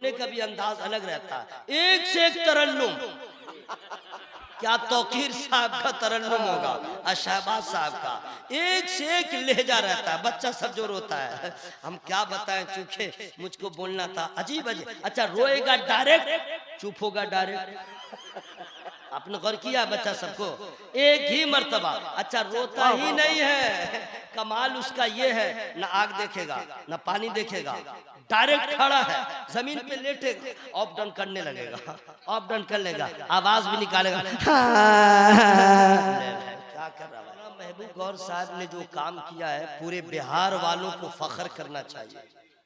रोने का भी अंदाज अलग रहता है, एक से एक तरन्नुम। क्या तौकीर साहब का तरन्नुम होगा और शहबाज साहब का, एक से एक लहजा रहता है। बच्चा सब जो रोता है, हम क्या बताएं, चूखे मुझको बोलना था अजीब अजीब। अच्छा रोएगा डायरेक्ट, चुप होगा डायरेक्ट। आपने गौर किया बच्चा सबको एक ही मर्तबा। अच्छा रोता ही नहीं है, कमाल उसका ये है, ना आग देखेगा ना पानी देखेगा, डायरेक्ट खड़ा है जमीन पे लेटेगा, ऑफ डाउन करने लगेगा, ऑफ डाउन कर लेगा, आवाज भी निकालेगा। क्या कर रहा है महबूब गौर साहब ने जो काम किया है, पूरे बिहार वालों को फख्र करना चाहिए,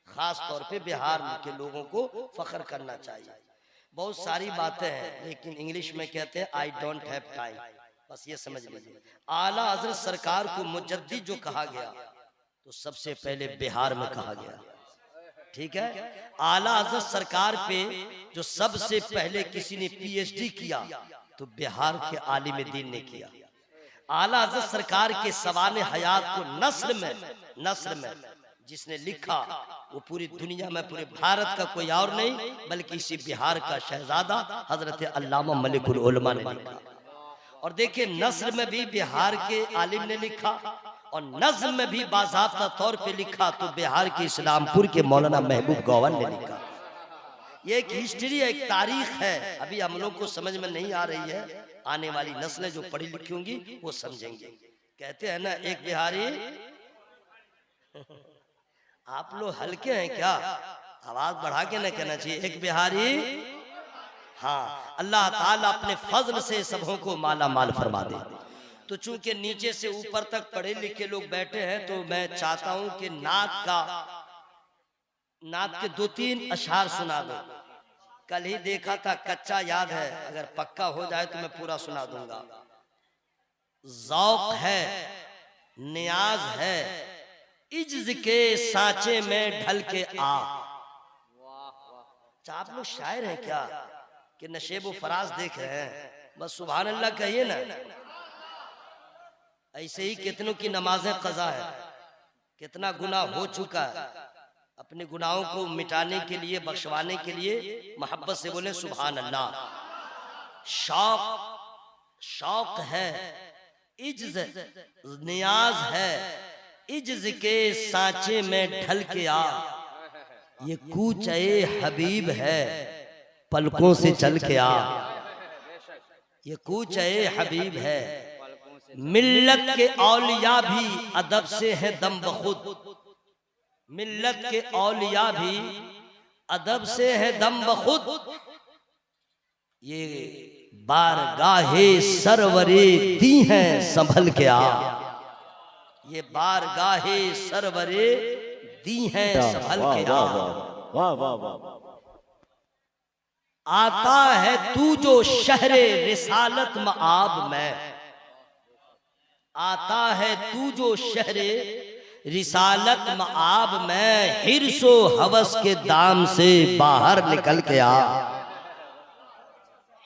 खास तौर पे बिहार के लोगों को फख्र करना चाहिए। बहुत सारी बातें हैं, लेकिन इंग्लिश में कहते हैं आई डोंट हैव टाइम, बस ये समझ लीजिए। आला हजरत सरकार को मुजद्दी जो कहा गया, तो सबसे पहले बिहार में कहा गया, ठीक है। आला हजरत सरकार पे जो सबसे पहले किसी ने पीएचडी किया, तो बिहार के आलिम दीन ने किया। आला हजरत सरकार के सवाने हयात को नस्ल में जिसने लिखा, वो पूरी दुनिया में, पूरे भारत का कोई और नहीं बल्कि इसी बिहार का शहजादा हजरत अल्लामा मलिकुल उलमा ने लिखा। और देखिए नस्ल में भी बिहार के आलिम ने लिखा, और नज्म में भी बाज़ाब्ता तौर पे लिखा तो बिहार के इस्लामपुर के मौलाना महबूब गौहर ने लिखा। ये एक हिस्ट्री है, एक तारीख है, अभी हम लोग को समझ में नहीं आ रही है, आने वाली नस्लें जो पढ़ी लिखी होंगी वो समझेंगे। कहते हैं ना एक बिहारी आप लोग हल्के हैं क्या, आवाज बढ़ा के ना कहना चाहिए, एक बिहारी। हाँ, अल्लाह ताला अपने फजल से सबों को माला माल फरमा दे। तो चूंकि नीचे से ऊपर तक पढ़े लिखे लोग बैठे हैं, तो मैं चाहता हूं कि नात के 2-3 अशआर सुना दो। कल ही देखा था, कच्चा याद है, अगर पक्का हो जाए तो मैं पूरा सुना दूंगा। ज़ौक़ है, नियाज है, इज्ज़ के सांचे में ढल के आ। आप लोग शायर हैं क्या कि नशेब व फराज देख रहे हैं? बस सुभान अल्लाह कहिए ना। ऐसे ही कितनों की नमाजें कज़ा है, कितना गुनाह हो चुका है, अपने गुनाहों को मिटाने के लिए, बख्शवाने के लिए मोहब्बत से बोले सुभान अल्लाह। शौक है, इज्ज़ नियाज है, इज्ज़ के सांचे में ढल के आ। ये कूचे हबीब है, पलकों से चल के आ। ये कूचे हबीब है, मिल्लत के औलिया भी अदब से है दम बखुद। मिल्लत के औलिया भी अदब से है दम बखुद। ये बारगाहे सरवरे दी हैं संभल के आ। ये बारगाहे सरवरे दी हैं संभल के आ। वाह वाह वाह। आता है तू जो शहरे रिसालत मआब में, आता है तू जो शहरे रिसालत मआब में, हिर्सो हवस के दाम से बाहर निकल के आ।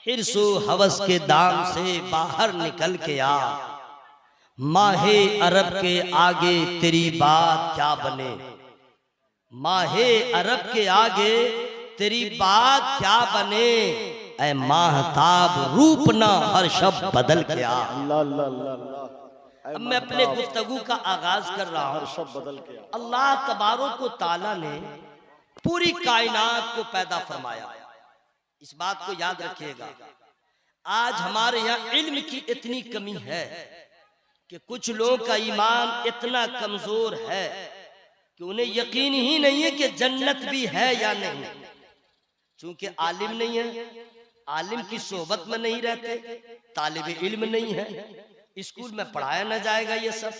हिर्सो हवस के दाम से बाहर निकल के आ। माहे अरब के आगे तेरी बात क्या बने, माहे अरब के आगे तेरी बात क्या बने, ऐ माहताब रूप ना हर शब बदल के आ। अब मैं अपने गुफ्तगू का आगाज कर रहा हूँ। सब बदल के अल्लाह तबारक व तआला ने पूरी कायनात को पैदा फरमाया। इस बात को याद रखिएगा, आज हमारे यहाँ इल्म की इतनी कमी है कि कुछ लोगों का ईमान इतना कमजोर है कि उन्हें यकीन ही नहीं है कि जन्नत भी है या नहीं। चूंकि आलिम नहीं है, आलिम की सोहबत में नहीं रहते, तालिब इल्म नहीं है, स्कूल में पढ़ाया न जाएगा, ये सब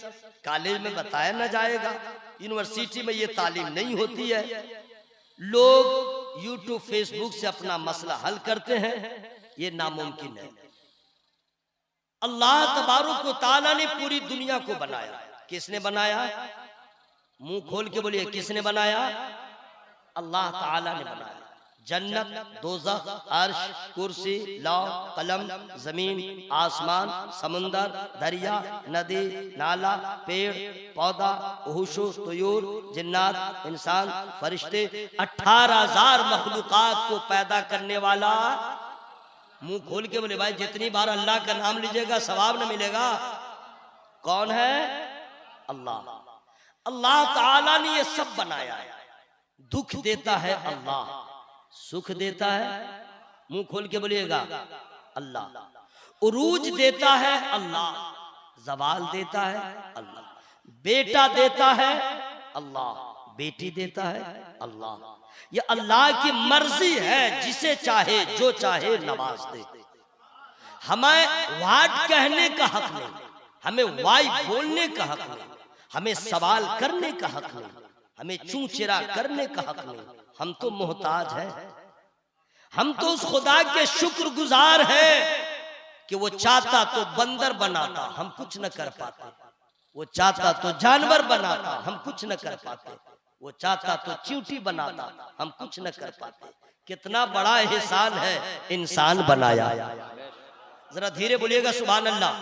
कॉलेज में बताया न जाएगा, यूनिवर्सिटी में ये तालीम नहीं होती है। लोग यूट्यूब फेसबुक से अपना मसला हल करते हैं, ये नामुमकिन है। अल्लाह तबारक व तआला ने पूरी दुनिया को बनाया। किसने बनाया? मुंह खोल के बोलिए, किसने बनाया? अल्लाह ताला ने बनाया। जन्नत, दोज़ख, अर्श, कुर्सी, लौह, कलम, जमीन, आसमान, समुंदर, दरिया, नदी, नाला, पेड़ पौधा, उहुशु, तुयूर, जिन्नात, इंसान, फरिश्ते, 18,000 मखलूकात को पैदा करने वाला। मुंह खोल के बोले भाई जितनी बार अल्लाह का नाम लीजिएगा सवाब न मिलेगा। कौन है? अल्लाह। अल्लाह ताला ने ये सब बनाया है। दुख देता है अल्लाह, सुख देता है, मुंह खोल के बोलिएगा अल्लाह। उरूज देता है अल्लाह, जवाल देता है अल्लाह, बेटा देता है अल्लाह, बेटी देता है अल्लाह। ये अल्लाह की मर्जी है, जिसे चाहे जो चाहे नवाज दे। हमें वाट कहने का हक नहीं, हमें वाई बोलने का हक नहीं, हमें सवाल करने का हक नहीं, हमें चूचिरा करने का हक नहीं। हम तो मोहताज हैं। हम तो उस खुदा के शुक्रगुजार हैं कि वो चाहता तो बंदर बनाता, हम कुछ न कर पाते। वो चाहता तो जानवर बनाता, हम कुछ न कर पाते। वो चाहता तो चींटी बनाता, हम कुछ न कर पाते। कितना बड़ा एहसान है इंसान बनाया। जरा धीरे बोलिएगा सुभान अल्लाह।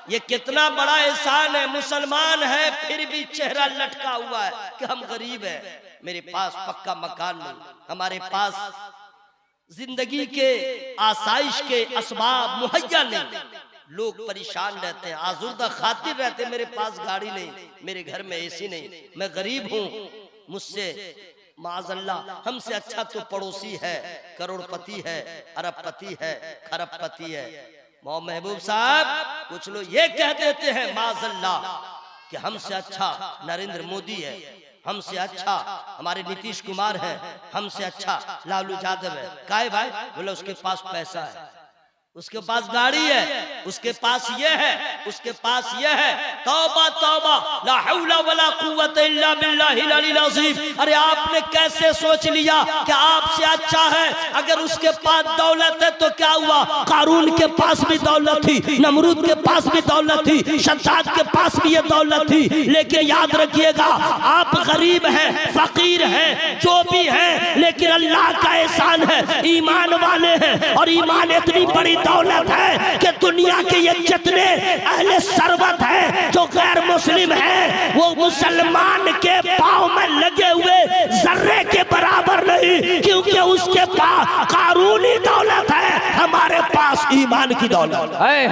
ये कितना बड़ा एहसान है। मुसलमान है फिर भी चेहरा लटका हुआ है कि हम गरीब हैं, मेरे पास पक्का मकान नहीं, हमारे पास जिंदगी के आसाइश के असबाब मुहैया नहीं। लोग परेशान रहते हैं, आज़ूदा खातिर रहते हैं, मेरे पास गाड़ी नहीं, मेरे घर में एसी नहीं, मैं गरीब हूँ, मुझसे माज़अल्लाह हमसे अच्छा तो पड़ोसी है, करोड़पति है, अरबपति है, खरबपति है। महबूब साहब कुछ लोग ये कह देते हैं माज़अल्लाह कि हमसे अच्छा नरेंद्र मोदी है, हमसे अच्छा हमारे नीतीश कुमार है, हमसे अच्छा लालू यादव है। काहे भाई? बोले उसके पास पैसा है, उसके पास गाड़ी है, उसके पास ये है, उसके पास ये है। तौबा तौबा, ला हौला वला कुव्वता इल्ला बिल्लाहिल अलील अज़ीम। अरे आपने कैसे सोच लिया कि आपसे अच्छा है? अगर उसके पास दौलत है तो क्या हुआ? कारून के पास भी दौलत थी, नमरूद के पास भी दौलत थी, शद्दाद के पास भी ये दौलत थी। लेकिन याद रखिएगा, आप गरीब हैं, फकीर हैं, जो भी हैं, लेकिन अल्लाह का एहसान है, ईमान वाले हैं। और ईमान इतनी बड़ी दौलत है कि दुनिया के ये जितने अहले सरबत हैं जो गैर मुस्लिम हैं, वो मुसलमान के पांव में लगे हुए जर्रे के बराबर नहीं, क्योंकि उसके पास कानूनी दौलत है, हमारे पास ईमान की दौलत है।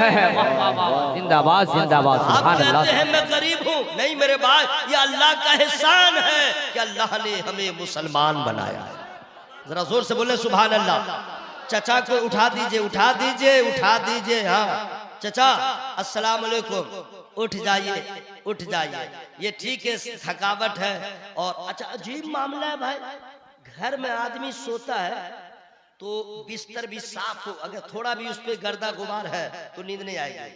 जिंदाबाद जिंदाबाद। आप कहते हैं मैं गरीब हूँ, नहीं मेरे भाई, ये अल्लाह का एहसान है कि अल्लाह ने हमें मुसलमान बनाया है। जरा जोर से बोले सुभान अल्लाह। चचा को उठा दीजिए, उठा दीजिए, उठा दीजिए। हाँ चचा अस्सलाम वालेकुम, उठ जाइए, उठ जाइए। ये ठीक है, थकावट है। और अच्छा अजीब मामला है भाई, घर में आदमी सोता है तो बिस्तर भी साफ हो, अगर थोड़ा भी उस पर गर्दा गुबार है तो नींद नहीं आएगी।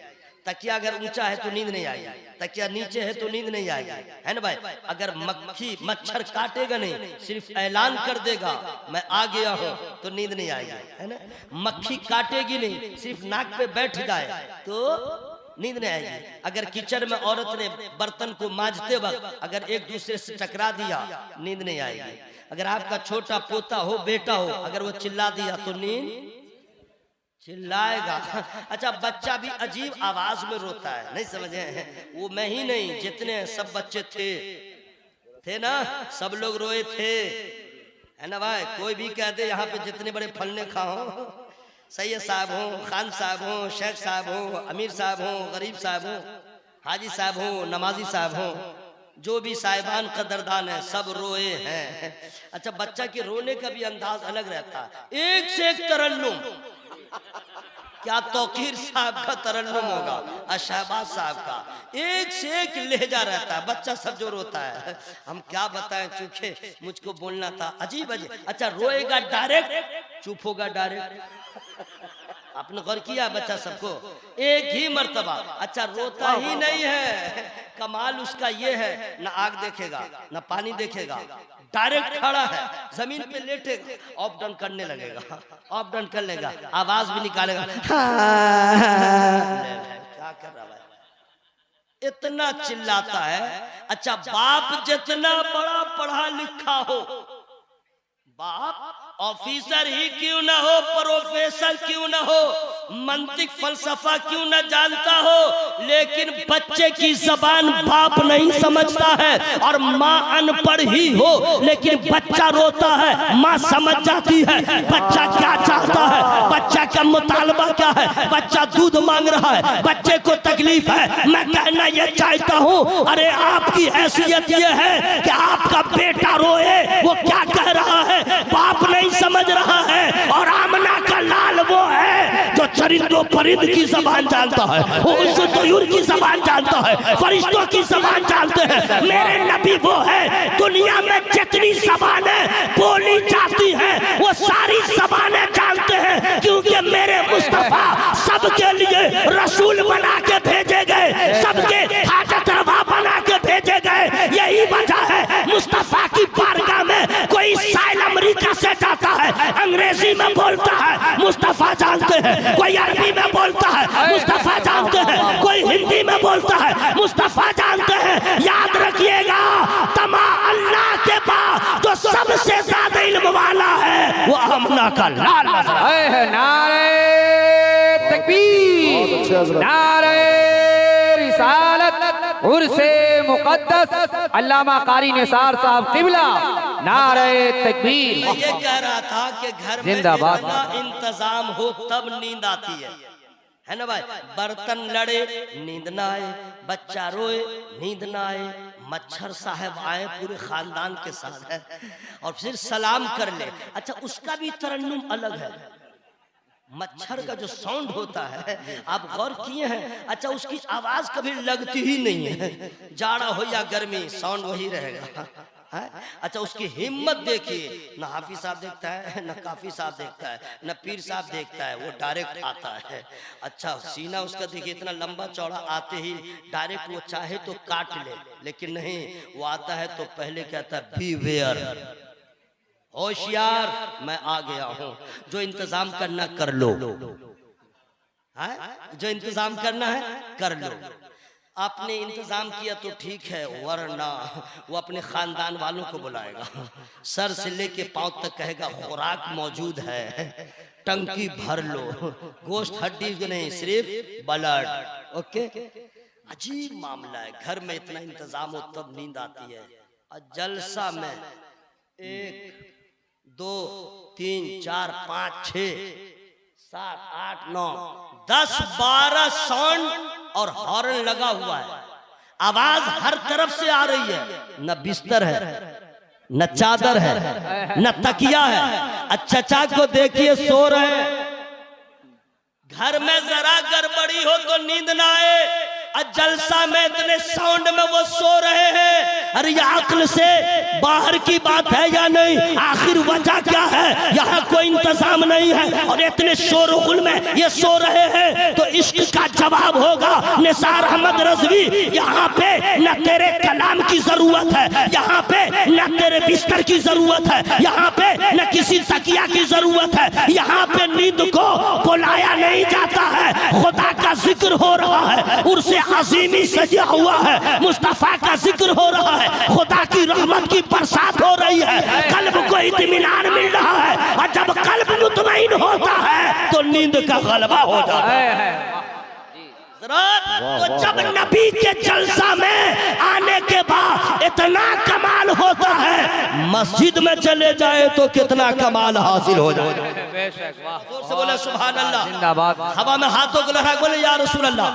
तकिया अगर ऊंचा है तो नींद नहीं आएगी, तकिया नीचे है तो नींद नहीं आएगी, है ना भाई? अगर मक्खी मच्छर काटेगा नहीं, सिर्फ ऐलान कर देगा मैं आ गया हूँ, तो नींद नहीं आएगी, है ना? मक्खी काटेगी नहीं, सिर्फ नाक पे बैठ जाए तो नींद नहीं आएगी। अगर किचन में औरत ने बर्तन को मांजते वक्त अगर एक दूसरे से टकरा दिया, नींद नहीं आएगी। अगर आपका छोटा पोता हो, बेटा हो, अगर वो चिल्ला दिया तो नींद चिल्लाएगा। अच्छा बच्चा भी अजीब आवाज में रोता है, नहीं समझे? वो मैं ही नहीं, जितने सब बच्चे थे ना, सब लोग रोए थे, है ना भाई? कोई भी कह दे यहाँ पे जितने बड़े फलने खा हो, सैयद साहब हो, खान साहब हो, शेख साहब हो, अमीर साहब हो, गरीब साहब हो, हाजी साहब हो, नमाजी साहब हो, जो भी साहिबान कदरदान है, सब रोए हैं। अच्छा बच्चा के रोने का भी अंदाज अलग रहता है, एक से एक तरन्नुम। क्या तौकीर साहब का तरन्नुम होगा, शहबाज साहब का, एक से एक लहजा रहता है। बच्चा सब जो रोता है, हम क्या बताएं, चूखे मुझको बोलना था, अजीब अजीब। अच्छा रोएगा डायरेक्ट, चुप होगा डायरेक्ट। आपने गौर किया बच्चा सबको एक ही मर्तबा। अच्छा रोता ही नहीं है, कमाल उसका ये है, ना आग देखेगा ना पानी देखेगा, डायरेक्ट खड़ा है, जमीन पे लेटेगा, ऑफ डाउन करने लगेगा, ऑफ डाउन कर लेगा, आवाज भी निकालेगा। क्या कर रहा है, इतना चिल्लाता है। अच्छा बाप जितना बड़ा पढ़ा लिखा हो, बाप ऑफिसर ही क्यों ना हो, प्रोफेसर क्यों ना हो, मंतिक फलसफा क्यों ना जानता हो, लेकिन बच्चे की जबान बाप नहीं समझता है। और माँ अनपढ़ ही हो लेकिन बच्चा रोता है, माँ समझ जाती है बच्चा क्या चाहता है, बच्चा का मुतालबा क्या है, बच्चा दूध मांग रहा है, बच्चे को तकलीफ है। मैं कहना ये चाहता हूँ, अरे आपकी हैसियत ये है कि आपका बेटा रोए, वो क्या कह रहा है बाप नहीं समझ रहा है। और आमना का लाल वो है जो चरिंदों परिंद की जबान जानता है, वो उसको तयूर की जबान जानता है, फरिश्तों की जबान जानते हैं। मेरे नबी वो है, दुनिया में जितनी जबानें बोली जाती हैं वो सारी जबानें जानते हैं, क्योंकि मेरे मुस्तफा सबके लिए रसूल बना के भेजे गए, सबके हाजत रवा बना के भेजे गए। यही वजह है मुस्तफा की बारगाह में कोई साइल अमेरिका से जाता है, अंग्रेजी में बोलता है, मुस्तफा जानते हैं, कोई अरबी में बोलता है, मुस्तफा जानते हैं, कोई हिंदी में बोलता है, मुस्तफा जानते हैं। याद रखिएगा, तमा अल्लाह के बाद जो सबसे ज्यादा इल्म वाला है वो आमना का लाल नजर है। नारे तकबीर, नारे रिसालत, उर्से मुकद्दस, अल्लामा कारी निसार साहब किबला, नारे तकबीर। मैं ये कह रहा था कि घर में जिंदाबाद। इतना इंतजाम हो तब नींद आती है ना भाई। बर्तन लड़े नींद ना आए, बच्चा रोए नींद ना आए, मच्छर साहब आए पूरे खानदान के साथ है और फिर सलाम कर ले, अच्छा उसका भी तरन्नुम अलग है। मच्छर का जो साउंड होता है आप गौर किए हैं, अच्छा उसकी आवाज कभी लगती ही नहीं है, जाड़ा हो या गर्मी साउंड वही रहेगा है? अच्छा उसकी हिम्मत देखिए, न हाफिज साहब देखता है, न काफी साहब देखता है, न पीर साहब देखता है, वो डायरेक्ट आता है। अच्छा सीना उसका देखिए इतना लंबा चौड़ा, आते ही डायरेक्ट वो चाहे तो काट ले, लेकिन नहीं, वो आता है तो पहले कहता है बी वेयर, होशियार मैं आ गया हूं, जो इंतजाम करना कर लो, है? जो इंतजाम करना है कर लो। आपने इंतजाम किया तो ठीक है, वरना वो अपने खानदान वालों को बुलाएगा, सर से लेके पांव तक कहेगा खुराक मौजूद है, टंकी भर लो, गोश्त हड्डी नहीं सिर्फ ब्लड। ओके, अजीब मामला है, घर में इतना इंतजाम हो तब नींद आती है। और जलसा में 1 2 3 4 5 6 7 8 9 10 12 साउंड और हॉर्न लगा हुआ है, आवाज हर तरफ से आ रही है, न बिस्तर है, न चादर है, न तकिया है। चचा को देखिए सो रहे हैं, घर में जरा गड़बड़ी हो तो नींद ना आए, जलसा में इतने साउंड में वो सो रहे हैं। अरे ये अक्ल से बाहर की बात है या नहीं? आखिर वजह क्या है? यहाँ कोई इंतजाम नहीं है और इतने शोर गुल में ये सो रहे हैं, तो इश्क का जवाब होगा निसार अहमद रज़वी, यहाँ पे न तेरे कलाम की जरूरत है, यहाँ पे न तेरे बिस्तर की जरूरत है, यहाँ पे न किसी तकिया की जरूरत है, यहाँ पे नींद को बुलाया नहीं जाता है, खुदा का जिक्र हो रहा है, उर्से अज़ीमी सजा हुआ है, मुस्तफा का जिक्र हो रहा है, खुदा की रहमत की बरसात हो रही है, कल्ब को इत्मीनान मिल रहा है, और जब कल्ब मुतमईन होता है तो नींद का गलबा हो जाता है। तो जब नबी के जलसा में आने के बाद इतना कमाल होता है, मस्जिद में चले जाए तो कितना कमाल हासिल हो जाए। जोर से बोले सुभान अल्लाह, जिंदाबाद। हवा में हाथों को लहरा बोले या रसूल अल्लाह,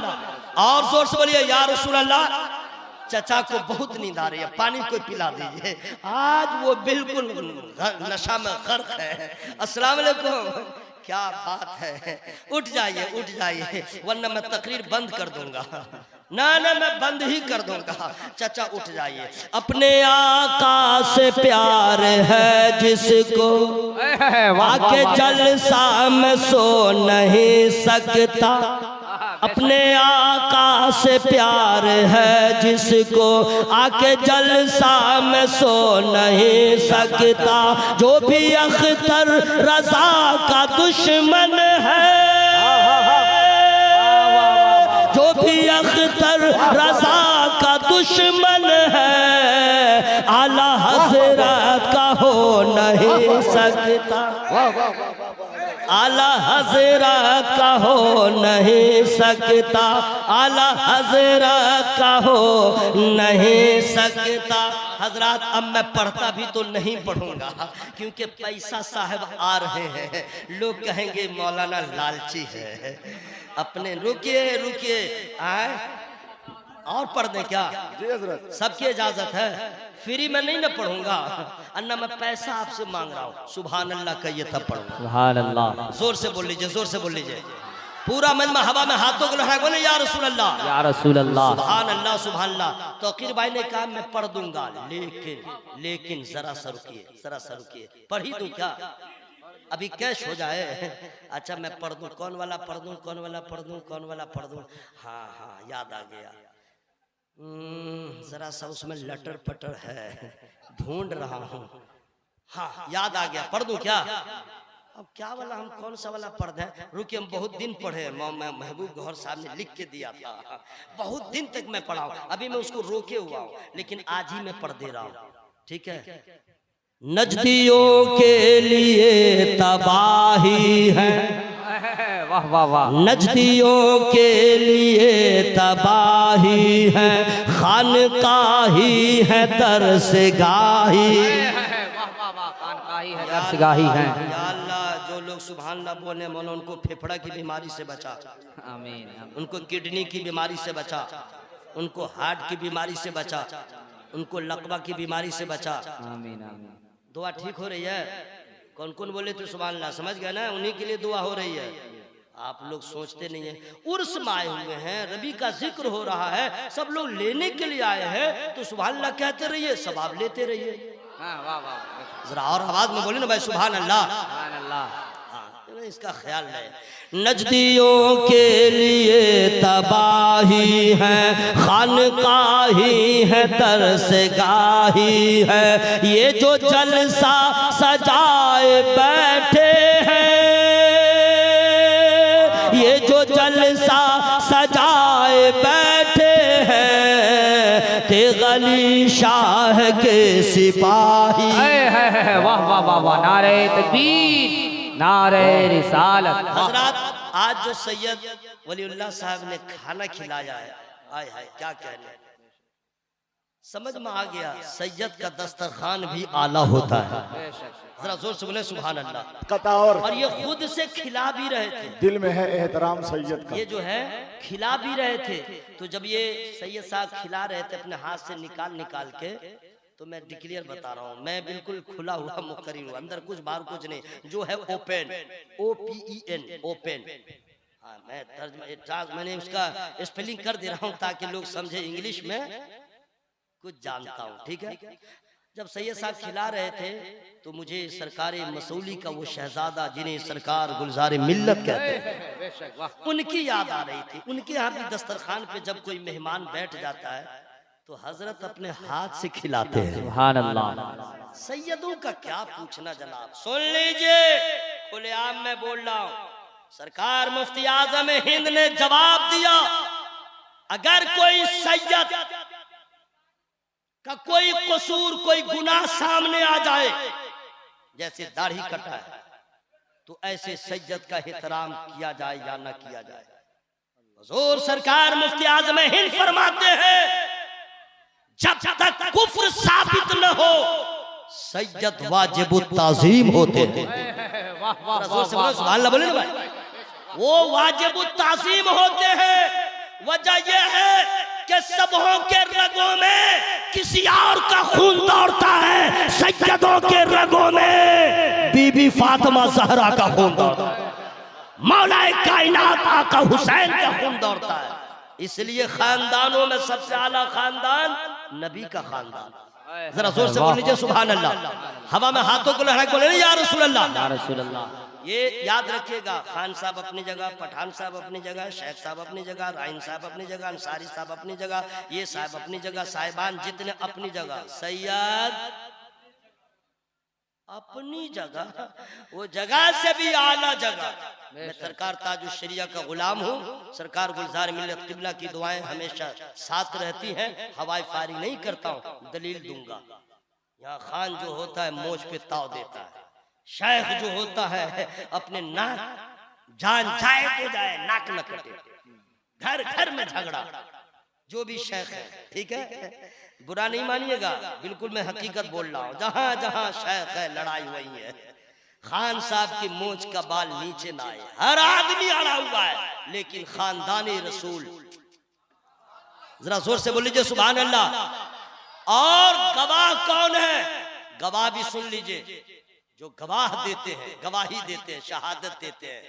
और जोर से बोलिए या रसूल अल्लाह। चचा को बहुत नींद आ रही है, पानी को पिला दीजिए, आज वो बिल्कुल नशा में गर्क है। अस्सलाम वालेकुम, क्या बात है, उठ जाइए, वरना मैं तकरीर बंद कर दूंगा। ना मैं बंद ही कर दूंगा। चाचा उठ जाइए। अपने आका से प्यार है जिसको आके जलसा में सो नहीं सकता, अपने आका से प्यार है जिसको आके जलसा में सो नहीं सकता, जो भी अख्तर रजा का दुश्मन है, जो भी अख्तर रजा का दुश्मन है, आला हज़रत का हो नहीं नहीं सकता, आला हजरत का हो नहीं सकता, आला हजरत का हो नहीं सकता। हजरत अब मैं पढ़ता भी तो नहीं पढ़ूंगा, क्योंकि पैसा साहब आ रहे हैं, लोग कहेंगे मौलाना लालची है। अपने रुकिए रुकिए, आए और पढ़ दे क्या? सबकी इजाजत है, फ्री में नहीं ना पढ़ूंगा, अन्ना मैं पैसा आपसे मांग रहा हूँ। सुभान अल्लाह कहिए तब पढ़ूंगा। सुभान अल्लाह, जोर से बोल लीजिए, जोर से बोल लीजिए। पूरा मजमा हवा में हाथों को लहरा बोले या रसूल अल्लाह, या रसूल अल्लाह। सुभान अल्लाह सुभान अल्लाह। तो अकीर भाई ने कहा मैं पढ़ दूंगा, लेकिन जरा सा रुकिए, जरा सा रुकिए। पढ़ ही दूं क्या? अभी कैश हो जाए। अच्छा मैं पढ़ दूं, कौन वाला पढ़ दूं, कौन वाला पढ़ दूं, कौन वाला पढ़ दूं? हाँ हाँ याद आ गया, जरा सा उसमें लटर पटर है, ढूंढ रहा हूँ। हाँ याद आ गया, पढ़ दूं क्या? अब क्या वाला, हम कौन सा वाला पढ़ दें? रुकिए, हम बहुत दिन पढ़े, महबूब गौहर साहब ने लिख के दिया था, बहुत दिन तक मैं पढ़ा हूँ, अभी मैं उसको रोके हुआ हूँ, लेकिन आज ही मैं पढ़ दे रहा हूँ, ठीक है? नजदियों के लिए तबाही है, वाह वाह वाह। नजदियों के लिए तबाही है, खानकाही है तरसगाही, खानकाही है दरसगाही है। या अल्लाह, जो लोग सुभान अल्लाह बोले मौला उनको फेफड़ा की बीमारी से बचा, आमीन। उनको किडनी की बीमारी से बचा, उनको हार्ट की बीमारी से बचा, उनको लकवा की बीमारी से बचा। आमीन आमीन। दुआ ठीक हो रही है? कौन कौन बोले तो सुभान अल्लाह, समझ गए ना? उन्हीं के लिए दुआ हो रही है। आप लोग सोचते नहीं है, उर्स में आए हुए हैं, रबी का जिक्र हो रहा है, सब लोग लेने के लिए आए हैं, तो सुभान अल्लाह कहते रहिए, सब आप लेते रहिए। वाह वाह, जरा और आवाज में बोले ना भाई, सुभान अल्लाह। सुभान अल्लाह। इसका ख्याल रहे। नजदियों के लिए तबाही है, खानकाही है तरसगाही है, ये जो जलसा सजाए बैठे हैं, ये जो जलसा सजाए बैठे हैं, ते गली शाह के सिपाही। वाह वाह वाह वाह, नारे तकबीर, नारे रिसालत। हजरत आज जो सैयद वलीउल्लाह साहब ने खाना खिलाया है, आय हाय क्या कहने, समझ में आ गया, सैयद का दस्तरखान भी आला होता है। जरा जोर से बोले सुभान अल्लाह। और ये खुद से खिला भी रहे थे, दिल में है एहतराम सैयद का। ये जो है खिला भी रहे थे। तो जब ये सैयद साहब खिला रहे थे अपने हाथ से निकाल निकाल के, तो मैं डिक्लेयर बता रहा हूँ, मैं बिल्कुल खुला हुआ मुकर्री हूँ, अंदर कुछ बाहर कुछ नहीं, जो है ओपन, OPEN, ओपन। हाँ मैंने उसका स्पेलिंग कर दे रहा हूँ ताकि लोग समझे, इंग्लिश में कुछ जानता हूँ, ठीक है? जब सैयद साहब खिला रहे थे तो मुझे सरकार मसूली का वो शहजादा, जिन्हें सरकार गुलजार मिल्लत कहते हैं, उनकी याद आ रही थी। उनके यहाँ भी दस्तरखान पे जब कोई मेहमान बैठ जाता है तो हजरत अपने हाथ से खिलाते हैं। सुभान अल्लाह। सैयदों का क्या पूछना जनाब, सुन लीजिए, खुलेआम में बोल रहा हूँ। सरकार मुफ्ती आजम हिंद ने जवाब दिया, अगर कोई सैयद का कोई कसूर, कोई गुनाह सामने आ जाए, जैसे दाढ़ी कटा है, तो ऐसे सैयद का एहतराम किया जाए या ना किया जाए। हुजूर सरकार मुफ्ती आजम हिंद फरमाते हैं, जब तक कुफ्र साबित न हो, सैयद वाजिबुत ताज़ीम होते हैं। सुभान अल्लाह बोले ना भाई, वो वाजिबुत ताज़ीम होते हैं। वजह यह है कि सबों के रगों में किसी और का खून दौड़ता है, सैयदों के रगों में बीबी फातिमा ज़हरा का खून दौड़ता है, मौलाए कायनात आका हुसैन का खून दौड़ता है। इसलिए खानदानों में सबसे आला खानदान नबी का खानदान। जरा जोर से बोल लीजिए सुभान अल्लाह। हवा में हाथों को लहरा के बोले या रसूल अल्लाह, या रसूल अल्लाह। ये याद रखिएगा, खान साहब अपनी जगह, पठान साहब अपनी जगह, शेख साहब अपनी जगह, राइन साहब अपनी जगह, अंसारी साहब अपनी जगह, ये साहब अपनी जगह, साहिबान जितने अपनी जगह, सैयद अपनी जगह, वो जगह से भी आला जगह। मैं सरकार ताजुल शरिया का गुलाम हूँ। सरकार गुलजार मिल्लत किबला की दुआएं हमेशा साथ रहती हैं। हवाई फारी नहीं करता हूँ, दलील दूंगा। यहाँ खान जो होता है मोछ पे ताव देता है, शेख जो होता है अपने नाक जान जाए तो जाए नाक न कटे, घर घर में झगड़ा, जो भी शेख है, ठीक है, बुरा नहीं मानिएगा, बिल्कुल मैं हकीकत बोल रहा हूँ, जहां जहां शेख है लड़ाई वही है। खान साहब की मोछ का बाल नीचे ना आए, हर आदमी अड़ा हुआ है, लेकिन खानदानी रसूल, जरा जोर से बोल लीजिए सुभान अल्लाह। और गवाह कौन है? गवाह भी सुन लीजिए, जो गवाह देते हैं, गवाही देते हैं, शहादत देते हैं,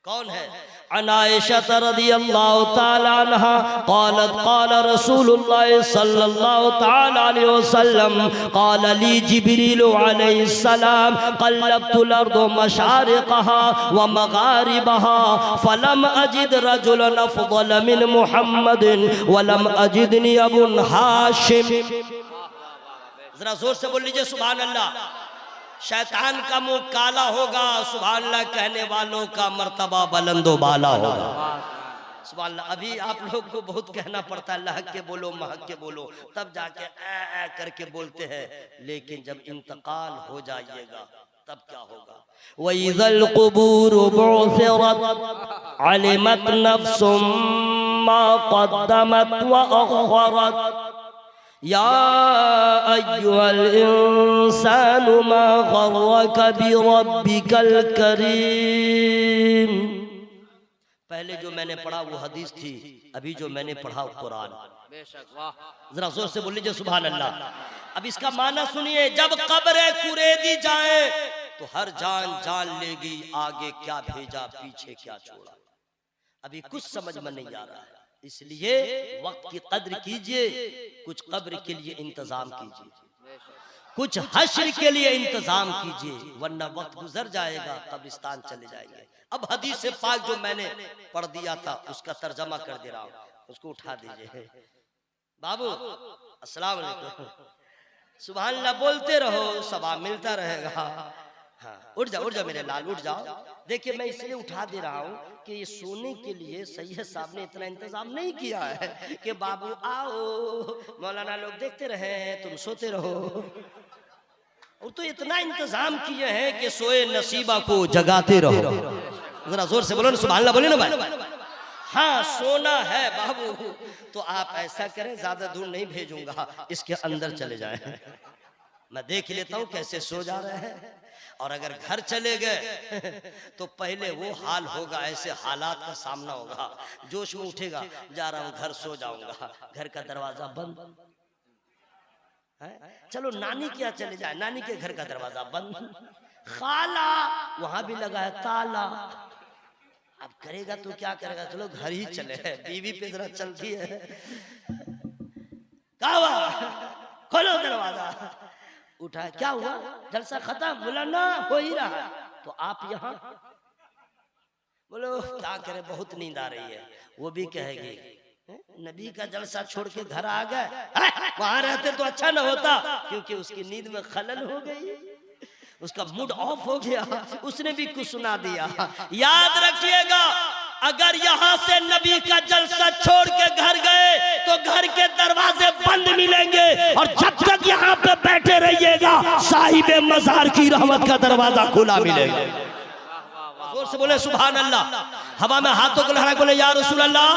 कौन है? अनायशा रज़ियल्लाहु ताला अन्हा क़ालत क़ाल रसूलुल्लाह सल्लल्लाहु ताला अलैहि वसल्लम क़ाल ली जिब्रील अलैहिस्सलाम क़ल्लब्तुल अर्द मशारिक़हा व मग़ारिबहा फलम अजिद रजुलन अफ़ज़ल मिन मुहम्मदिन व लम अजिदनी अबुन हाशिम। जरा जोर से बोल लीजिए सुभान अल्लाह। शैतान का मुंह काला होगा, सुभान अल्लाह कहने वालों का मर्तबा बुलंदो बाला होगा, सुभान अल्लाह। अभी आप लोग को बहुत कहना पड़ता है अल्लाह के बोलो, महक के बोलो, तब जाके ऐ करके बोलते हैं, लेकिन जब इंतकाल हो जाइएगा तब क्या होगा? वइज़ल क़ुबूर बुअसिरत अलिमत नफ्सुम मा क़द्दमत व अख़रत या अय्युहल इंसानु मा ग़र्रक बिरब्बिकल करीम। पहले जो मैंने पढ़ा वो हदीस थी, अभी जो मैंने पढ़ा वो कुरान। जरा जोर से बोल लीजिए सुभान अल्लाह। अब इसका माना सुनिए, जब कब्र कुरेदी जाए तो हर जान जान लेगी, आगे क्या भेजा पीछे क्या छोड़ा, अभी कुछ समझ में नहीं आ रहा है, इसलिए वक्त की कद्र कीजिए, कुछ कब्र के लिए इंतजाम कीजिए, कुछ हश्र के लिए इंतजाम कीजिए, वरना वक्त गुजर जाएगा, कब्रिस्तान चले जाएंगे। अब हदीस पाक जो मैंने पढ़ दिया था उसका तर्जमा कर दे रहा हूँ, उसको उठा दीजिए। बाबू अस्सलाम वालेकुम, सुभान अल्लाह बोलते रहो, सवाब मिलता रहेगा। हाँ, उठ जाओ मेरे लाल, उठ जाओ। देखिए मैं इसलिए उठा दे रहा हूँ कि ये सोने के लिए सैयद साहब ने इतना इंतजाम नहीं किया है कि बाबू आओ मौलाना लोग देखते रहे तुम सोते रहो, और तो इतना इंतजाम किए हैं कि सोए नसीबा को जगाते रहो। जरा जोर से बोलो ना सुभान अल्लाह, बोले ना भाई। हाँ सोना है बाबू, तो आप ऐसा करें, ज्यादा दूर नहीं भेजूंगा, इसके अंदर चले जाए, मैं देख लेता हूँ कैसे सो जा रहे हैं। और अगर घर चले गए तो पहले वो हाल होगा, ऐसे हालात का सामना होगा, जोश में उठेगा, जा रहा हूँ घर सो जाऊंगा, घर का दरवाजा बंद है, चलो नानी के यहाँ चले जाए, नानी के घर का दरवाजा बंद, खाला वहां भी लगा है ताला, अब करेगा तो क्या करेगा, चलो घर ही चले, बीवी पे जरा चलती है, खोलो दरवाजा, उठा, क्या हुआ, जलसा खत्म, बोला ना हो ही रहा, तो आप यहाँ बोलो क्या करे, बहुत नींद आ रही है, वो भी कहेगी नबी का जलसा छोड़ के घर आ गए, वहां रहते तो अच्छा न होता, क्योंकि उसकी नींद में खलल हो गई, उसका मूड ऑफ हो गया, उसने भी कुछ सुना दिया। याद रखिएगा, अगर यहाँ से नबी का जलसा छोड़ के घर गए तो घर के दरवाजे बंद मिलेंगे, और जब तक यहाँ पे बैठे रहिएगा साहिबे मज़ार की रहमत का दरवाजा खुला मिलेगा। जोर से बोले सुभान अल्लाह, हवा में हाथों को लहरा बोले या रसूल अल्लाह।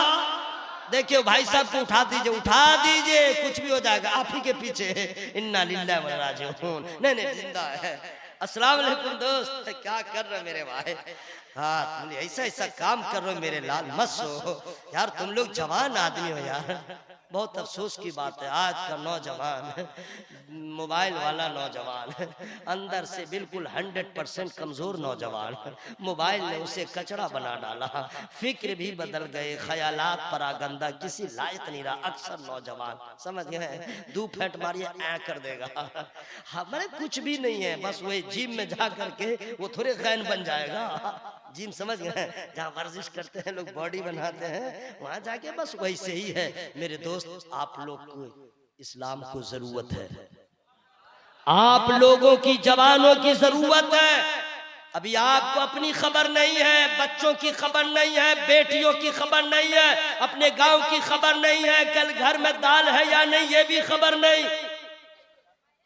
देखिए भाई साहब को उठा दीजिए, उठा दीजिए, कुछ भी हो जाएगा, आप ही के पीछे इन्ना लिल्लाहि व इन्ना इलैहि राजिऊन। नहीं जिंदा है। अस्सलाम वालेकुम दोस्त, क्या कर रहे मेरे भाई, हाँ तुम ऐसा ऐसा काम कर रहे हो मेरे लाल, मत सो यार, तुम लोग जवान आदमी हो यार। बहुत अफसोस की बात है, आज का नौजवान, मोबाइल वाला नौजवान, अंदर से बिल्कुल 100% कमजोर नौजवान, मोबाइल ने उसे कचरा बना डाला, फिक्र भी बदल गए, ख्यालात परागंदा, किसी लायक नहीं रहा। अक्सर नौजवान समझ गए, 2 फैट मारिए ऐ कर देगा, हमारे कुछ भी नहीं है, बस वही जिम में जा करके वो थोड़े गैन बन जाएगा, जिम समझ गए, जहाँ वर्जिश करते हैं लोग, बॉडी बनाते हैं, वहां जाके बस वैसे ही है। मेरे दोस्त, आप लोग को इस्लाम को जरूरत है, आप लोगों की जवानों की जरूरत है। अभी आपको अपनी खबर नहीं है, बच्चों की खबर नहीं है, बेटियों की खबर नहीं है, अपने गांव की खबर नहीं है, कल घर में दाल है या नहीं ये भी खबर नहीं।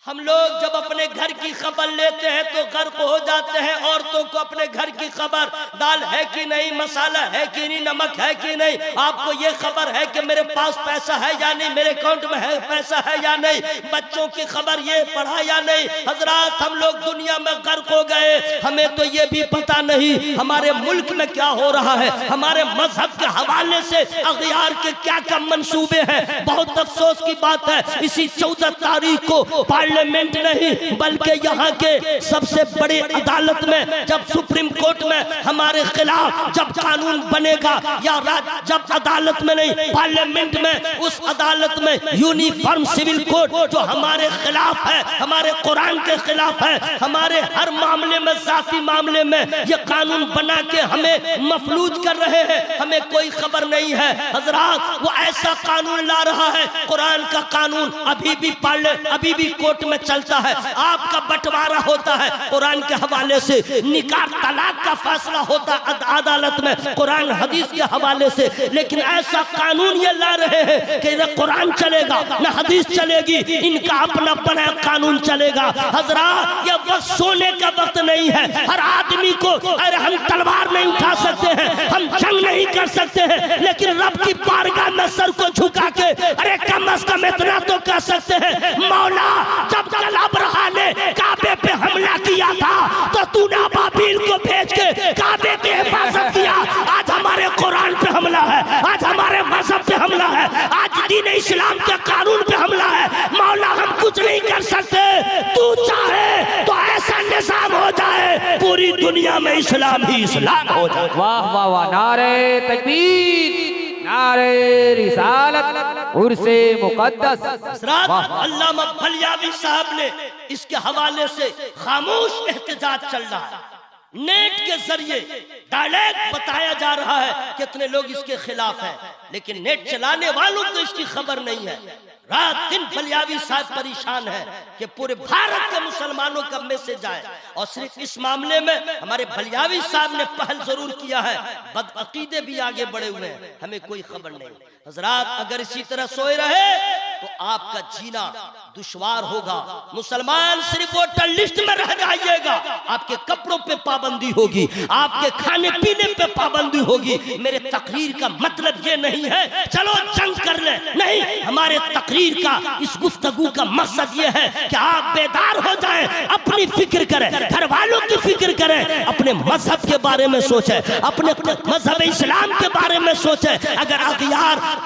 हम लोग जब अपने घर की खबर लेते हैं तो गर्क हो जाते हैं। औरतों को अपने घर की खबर, दाल है कि नहीं, मसाला है कि नहीं, नमक है कि नहीं, आपको ये खबर है कि मेरे पास पैसा है या नहीं, मेरे अकाउंट में है पैसा है या नहीं, बच्चों की खबर ये पढ़ा या नहीं। हजरात, हम लोग दुनिया में गर्क हो गए, हमें तो ये भी पता नहीं हमारे मुल्क में क्या हो रहा है, हमारे मजहब के हवाले से अगयार के क्या क्या मंसूबे हैं। बहुत अफसोस की बात है, इसी 14 तारीख को पार्लियामेंट नहीं बल्कि यहाँ के सबसे बड़ी अदालत में, जब सुप्रीम कोर्ट में हमारे खिलाफ जब कानून बनेगा, या जब अदालत में नहीं पार्लियामेंट में, उस अदालत में यूनिफॉर्म सिविल कोड जो हमारे खिलाफ है, हमारे कुरान के खिलाफ है, हमारे हर मामले में, जाती मामले में ये कानून बना के हमें मफलूज कर रहे हैं, हमें कोई खबर नहीं है। हजरात, वो ऐसा कानून ला रहा है, कुरान का कानून अभी भी कोर्ट में चलता है, आपका बंटवारा होता है कुरान के हवाले से, निकाह तलाक का फैसला होता है अदालत में कुरान हदीस के हवाले से। लेकिन ऐसा कानून ये ला रहे हैं कि न कुरान चलेगा न हदीस चलेगी, इनका अपना बना कानून चलेगा। हजरात, ये वक्त सोने का वक्त नहीं है। हर आदमी को, अरे हम तलवार नहीं उठा सकते हैं, हम जंग नहीं कर सकते हैं, लेकिन रब की बारगाह में सर को झुका के अरे कम अज कम इतना तो कर सकते हैं, मौला जब कल अब्रहा ने काबे पे हमला किया था तो तूने अबाबील को भेज के काबे पे हिफाजत किया। आज हमारे कुरान पे हमला है, आज हमारे मजहब पे हमला है, आज दीन इस्लाम के कानून पे हमला है। मौला, हम कुछ नहीं कर सकते, तू चाहे तो ऐसा निजाम हो जाए पूरी दुनिया में इस्लाम ही इस्लाम हो जाए। वाह वाह वाह, नारे तकबीर, नारे रिसालत, उर्से मुकद्दस। अल्लामा फलियावी साहब ने इसके हवाले से खामोश एहतजाज चल रहा है, नेट के जरिए डायरेक्ट बताया जा रहा है कितने लोग इसके खिलाफ हैं, लेकिन नेट चलाने वालों को इसकी खबर नहीं है। रात दिन फलियावी साहब परेशान है कि पूरे भारत के मुसलमानों का मैसेज आए, और सिर्फ इस मामले में हमारे फलियावी साहब ने पहल जरूर किया है, बदअकीदे भी आगे बढ़े हुए हैं, हमें कोई खबर नहीं। हजरात, अगर इसी तरह सोए रहे तो आपका जीना दुश्वार होगा। मुसलमान सिर्फ वोटर लिस्ट में रह जाइएगा, आपके कपड़ों पे पाबंदी होगी, आपके खाने पीने पे पाबंदी होगी। मेरे तकरीर का मतलब ये नहीं है चलो जंग कर ले, नहीं, हमारे तकरीर का, इस गुफ्तगू का मकसद ये है कि आप बेदार हो जाएं, अपनी फिक्र करें, घर वालों की फिक्र करें, अपने मजहब के बारे में सोचें, अपने मजहब इस्लाम के बारे में सोचें।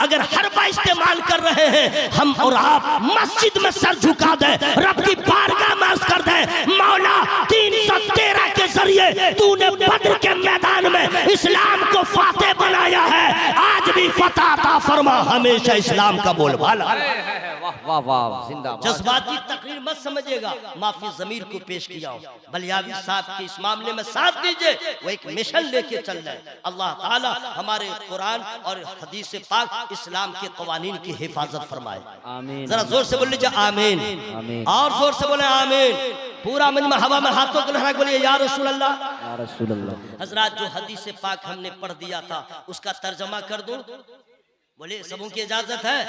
अगर हरबा इस्तेमाल कर रहे हैं, हम और आप मस्जिद में सर झुका दें, रब की बारगाह में अर्ज़ कर दें, मौला 313 के जरिए तूने बद्र के मैदान में इस्लाम को फातेह बनाया है, आज भी फतह अता फरमा, हमेशा इस्लाम का बोलबाला। वाह वाह, जिंदाबाद। जज्बाती तकरीर मत समझिएगा, माफी जमीर को पेश किया हूं। बलियावी साहब के इस मामले में साथ दीजिए, वो एक मिशन लेके चल रहे हैं। अल्लाह ताला हमारे कुरान और हदीस पाक इस्लाम के कवानीन की हिफाजत फरमाए, आमीन। जरा जोर से बोल लीजिए आमीन, आमीन, और जोर से बोले आमीन। पूरा मजमा हवा में हाथों को लहरा बोलिए या रसूल अल्लाह, या रसूल अल्लाह। हजरात, जो हदीस पाक हमने पढ़ दिया था उसका तर्जमा कर दूं? बोले सबों की इजाजत है?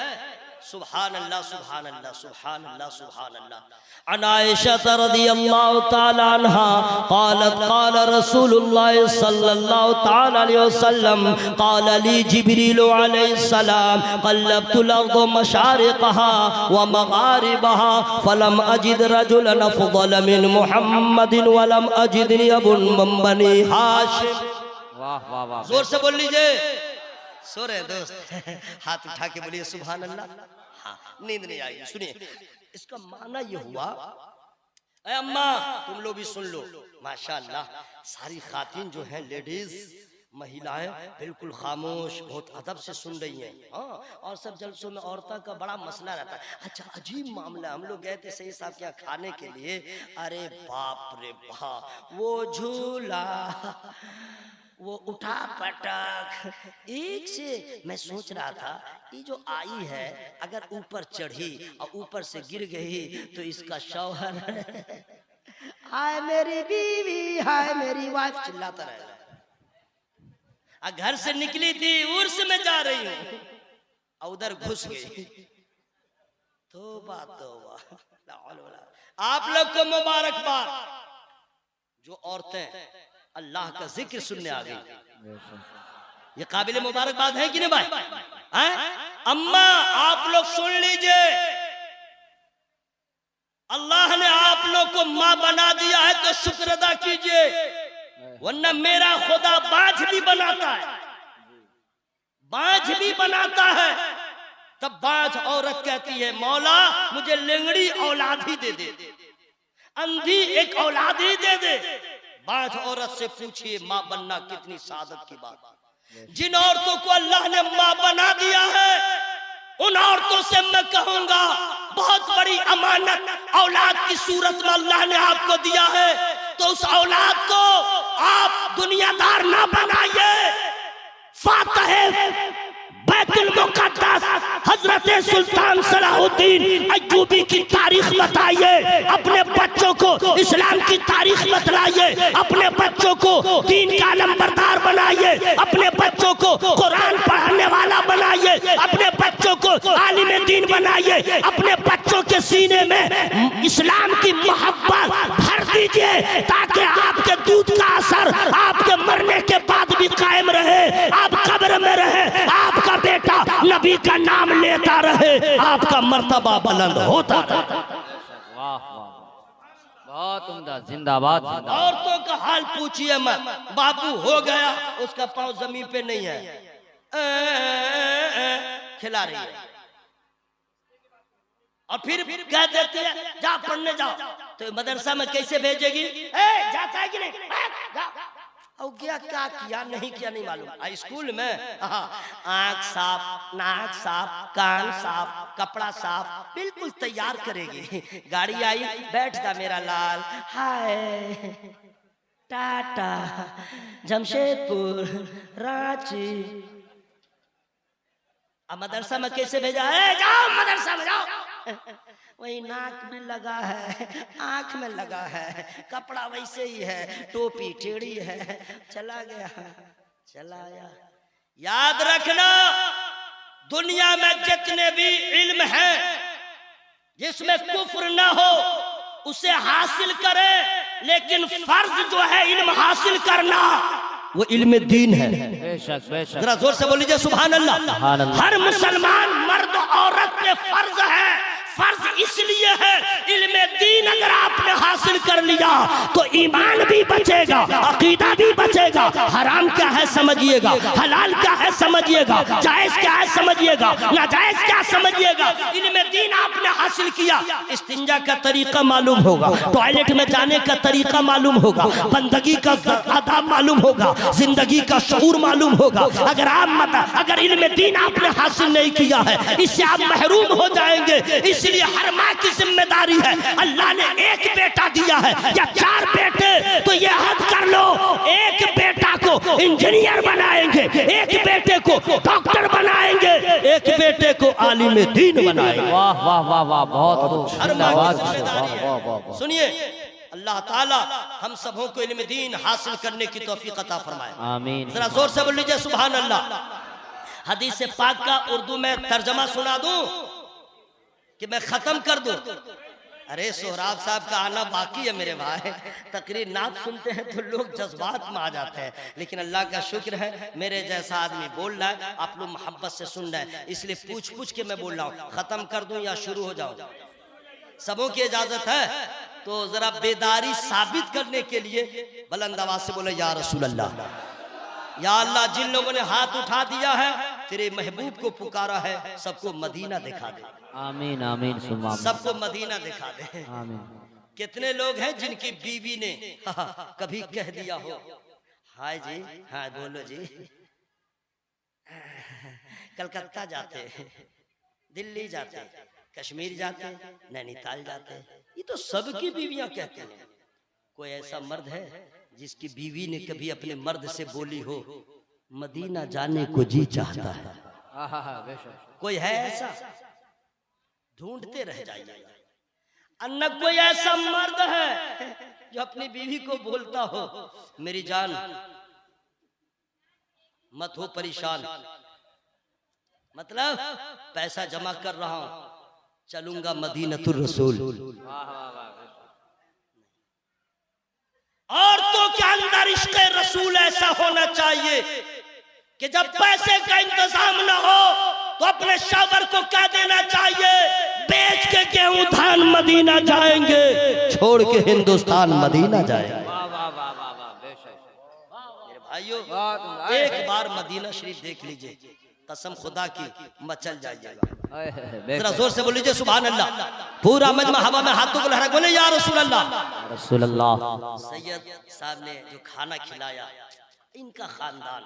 सुभान अल्लाह, सुभान अल्लाह, सुभान अल्लाह, सुभान अल्लाह। अन आयशा रज़ियल्लाहु तआला अन्हा क़ालत क़ाल रसूलुल्लाह सल्लल्लाहु तआला अलैहि वसल्लम क़ाल ली जिब्रील अलैहिस्सलाम क़ल्लब्तुल अर्द मशारिक़हा व मग़ारिबहा फलम अजिद रजुलन अफ़ज़ल मिन मुहम्मदिन व लम अजिद अबुन मिन बनी हाशिम। वाह वाह वाह, जोर से बोल लीजिए। सो रहे दोस्त, हाथ उठा के बोलिए सुभान अल्लाह। हाँ, नींद नहीं आई। सुनिए, इसका माना ये हुआ, अरे अम्मा तुम लोग भी सुन लो, माशाअल्लाह सारी खातिन जो हैं, लेडीज महिलाएं बिल्कुल खामोश, बहुत अदब से सुन रही हैं। हाँ, और सब जलसों में औरतों का बड़ा मसला रहता है। अच्छा, अजीब मामला, हम लोग गए थे सही साहब के यहाँ खाने के लिए, अरे बाप रे बाप, वो झूला, वो उठा पटक, एक से मैं सोच रहा था ये जो आई है अगर ऊपर चढ़ी और ऊपर से गिर गई तो इसका शौहर हाय मेरी बीवी, हाय मेरी वाइफ चिल्लाता रहेगा। घर से निकली थी, उर्स में जा रही हूँ, उधर घुस गई। तौबा तौबा, आप लोग को मुबारकबाद, जो औरतें अल्लाह का जिक्र सुनने आ गई, ये काबिल मुबारकबाद है कि नहीं भाई? अम्मा आप लोग सुन लीजिए, अल्लाह ने आप लोग को माँ बना दिया है तो शुक्र अदा कीजिए, वरना मेरा खुदा बाझ भी बनाता है, बाझ भी बनाता है। तब बाझ औरत कहती है मौला मुझे लेंगड़ी औलाद ही दे दे, अंधी एक औलाद ही दे दे। बाझ औरत से पूछिए माँ बनना कितनी सादत की बात। जिन औरतों को अल्लाह ने माँ बना दिया है उन औरतों से मैं कहूंगा बहुत बड़ी अमानत औलाद की सूरत में अल्लाह ने आपको दिया है, तो उस औलाद को आप दुनियादार ना बनाइए। फातिह बैतुल मुक़द्दस हजरत सुल्तान सलाहुद्दीन अय्यूबी की तारीख बताइए, अपने बच्चों को इस्लाम की तारीख बतलाइए, अपने बच्चों को दीन का नंबरदार बनाइए, अपने बच्चों को कुरान पढ़ने वाला बनाइए, अपने बच्चों को आलिम दीन बनाइए, अपने बच्चों के सीने में इस्लाम की मोहब्बत भर दीजिए ताकि आपके दूध का असर आपके मरने के बाद भी कायम रहे, आप कब्र में रहे, आपका बेटा नबी का नाम लेता रहे, आपका मर्तबा बुलंद होता रहे। वाह वाह, बहुत उम्दा, जिंदाबाद। औरतों का हाल पूछिए मत, बाबू हो गया उसका पांव जमीन पे नहीं है, खिला रही है और फिर कह देते हैं जा पढ़ने जाओ, तो मदरसा में कैसे भेजेगी? जाता है कि नहीं? गया क्या किया नहीं किया नहीं मालूम। स्कूल में आँख साफ, नाक साफ, कान साफ, कपड़ा साफ, बिल्कुल तैयार करेगी। गाड़ी आई, बैठ जा मेरा लाल, हाय टाटा जमशेदपुर रांची। अब मदरसा में कैसे भेजा है? जाओ मदरसा में जाओ, वही नाक में लगा है, आंख में लगा है, कपड़ा वैसे ही है, टोपी टेढ़ी है, चला गया चला आया। याद रखना दुनिया में जितने भी इल्म हैं जिसमें कुफ्र ना हो उसे हासिल करे, लेकिन फर्ज जो है इल्म हासिल करना वो इल्म दीन है। बेशक बेशक, जरा जोर से बोलीजिए सुभान अल्लाह। हर मुसलमान मर्द औरत पे फर्ज है, फर्ज इसलिए है इल्म दीन अगर आपने हासिल कर लिया तो ईमान भी बचेगा, अकीदा भी बचेगा, हराम क्या है समझिएगा, हलाल क्या है समझिएगा, जायज क्या है समझिएगा, नाजायज क्या समझिएगा। इल्म दीन आपने हासिल किया, इस्तिंजा का तरीका मालूम होगा, टॉयलेट में जाने का तरीका मालूम होगा, बंदगी का आदाब मालूम होगा, जिंदगी का शऊर मालूम होगा। अगर इल्म दीन आपने हासिल नहीं किया है इससे आप महरूम हो जाएंगे। इसलिए हर माँ की जिम्मेदारी है, अल्लाह ने एक बेटा दिया है या 4 बेटे तो ये हद कर लो, एक बेटा को इंजीनियर बनाएंगे, एक बेटे को डॉक्टर बनाएंगे, एक बेटे को आलिम दीन बनाएंगे। वाह वाह वाह वाह, बहुत वाह। सुनिए, अल्लाह ताला हम सबों को इल्म दीन हासिल करने की तौफीक अता फरमाए, आमीन। जरा जोर से बोल लीजिए सुभान अल्लाह। हदीस पाक का उर्दू में तर्जमा सुना दूं कि मैं खत्म कर दूं? अरे सोहराब साहब का आना बाकी है मेरे भाई, तकरीर नात सुनते हैं तो लोग जज्बात में आ जाते हैं, लेकिन अल्लाह का शुक्र है मेरे जैसा आदमी बोल रहा है, आप लोग मोहब्बत से सुन रहे हैं, इसलिए पूछ पूछ के मैं बोल रहा हूँ। खत्म कर दूं या शुरू हो जाऊं? सबों की इजाजत है तो जरा बेदारी साबित करने के लिए बुलंद आवाज से बोले या रसूल अल्लाह। या अल्लाह, जिन लोगों ने हाथ उठा दिया है तेरे महबूब को पुकारा है, सबको मदीना दिखा दे। आमीन आमीन सुमा, सबको मदीना दिखा दे। आमीन। कितने लोग हैं जिनकी बीवी ने कभी कह दिया हो हाय जी, हाँ बोलो जी, कलकत्ता जाते, दिल्ली जाते, कश्मीर जाते, नैनीताल जाते, ये तो सबकी बीवियां कहते हैं। कोई ऐसा मर्द है जिसकी बीवी ने कभी अपने मर्द से बोली हो मदीना जाने को जी चाहता है? कोई है ऐसा? ढूंढते रह जाइए। अन्ना कोई ऐसा मर्द है जो अपनी बीवी को बोलता हो मेरी जान मत हो परेशान, मतलब पैसा जमा कर रहा हूं, चलूंगा मदीनतुर रसूल। औरतों के अंदर इश्क़ रसूल ऐसा होना चाहिए कि जब पैसे का इंतजाम न हो तो अपने शौहर को कह देना चाहिए बेच के गेहूं धान मदीना जाएंगे, छोड़ के हिंदुस्तान मदीना जाएंगे। मेरे भाइयों, एक बार मदीना शरीफ देख लीजिए, कसम खुदा की मचल जाइएगा। जरा जोर से बोल लीजिए सुभान अल्लाह। पूरा मजमा हवा में हाथों को लहरा बोले या रसूल अल्लाह। रसूल अल्लाह। सैयद साहब ने जो खाना खिलाया, इनका खानदान,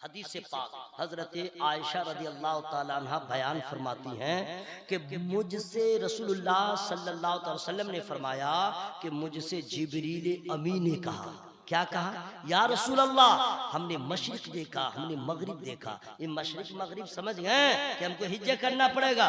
हदीस पाक हजरत आयशा रदी अल्लाह ताला अन्हा बयान फरमाती हैं कि मुझसे रसूलुल्लाह सल्लल्लाहु अलैहि वसल्लम ने फरमाया कि मुझसे जिब्रील अमीन ने कहा, क्या कहा? या रसूल अल्लाह, हमने मशरिक देखा, हमने मगरिब देखा। ये मशरिक मगरिब समझ गए कि हमको हिज्जे करना पड़ेगा।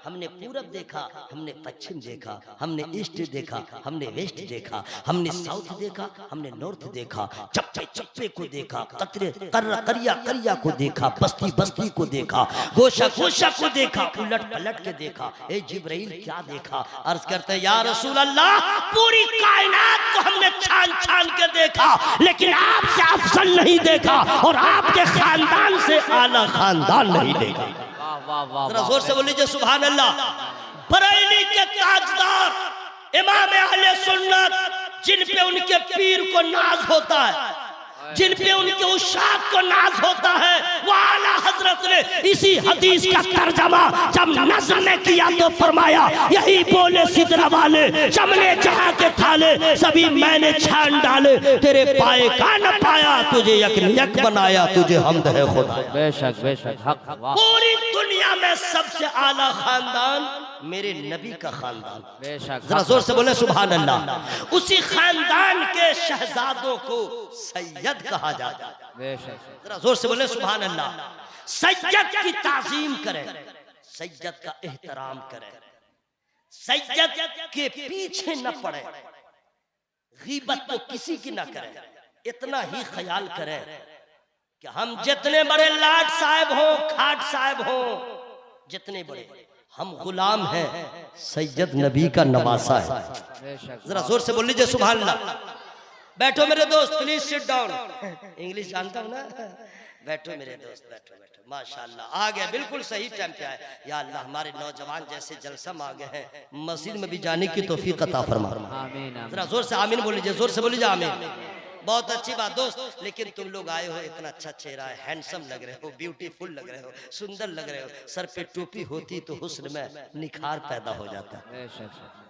हमने पूरब देखा, हमने पश्चिम देखा, हमने ईस्ट देखा, हमने वेस्ट देखा, हमने साउथ देखा, हमने नॉर्थ देखा, चप्पे चप्पे को देखा, कतरे करिया करिया को देखा, बस्ती बस्ती को देखा, गोशा गोशा को देखा, उलट पलट के देखा। ए जिब्राइल क्या देखा? अर्ज करते हैं या रसूल अल्लाह, पूरी कायनात को हमने छान छान के देखा, लेकिन आपसे अफजल नहीं देखा और आपके खानदान से आला खानदान नहीं देखा। जरा जोर से बोल लीजिए सुभान अल्लाह। बरेली के ताजदार इमाम अहले सुन्नत, जिन पे उनके पीर को नाज होता है, जिन पे उनके उशाक को नाज होता है, वो आला हजरत ने इसी हदीस का तर्जमा जब नज़्म में किया तो फरमाया, यही बोले सिदरा वाले, चमने जहां के थाले सभी मैंने छान डाले, तेरे पाए का न पाया, तुझे यक बनाया, तुझे हमद है खुदा। बेशक बेशक हक। पूरी दुनिया में सबसे आला खानदान मेरे नबी का खानदान। बेशक। जरा जोर से बोले सुभान अल्लाह। उसी खानदान के शहजादों को सैयद कहा जाता है। बेशक। जरा जोर से बोले सुभान अल्लाह। सैयद की ताजीम करें, सैयद का एहतराम करें, सैयद के पीछे न पड़े, गीबत तो किसी की न करें। इतना ही ख्याल करें कि हम जितने बड़े लाट साहब हो, खाट साहब हो, जितने बड़े, हम गुलाम हैं, सैयद नबी का नवासा है। जरा जोर से बोल लीजिए सुभान अल्लाह। बैठो मेरे दोस्त, प्लीज सिट डाउन। इंग्लिश जानता हूँ ना, बैठो मेरे दोस्त, बैठो बैठो। माशाल्लाह आ गया, बिल्कुल सही टाइम पे आए। या अल्लाह, हमारे नौजवान जैसे जलसम आ गए हैं, मस्जिद में भी जाने की तौफीक अता फरमा। जरा जोर से आमीन बोल लीजिए, जोर से बोल लीजिए आमीन। बहुत अच्छी बात दोस्त, लेकिन तुम लोग आए हो, इतना अच्छा चेहरा है, हैंडसम लग रहे हो, ब्यूटीफुल लग रहे हो, सुंदर लग रहे हो। सर पे टोपी होती तो हुस्न में निखार पैदा हो जाता।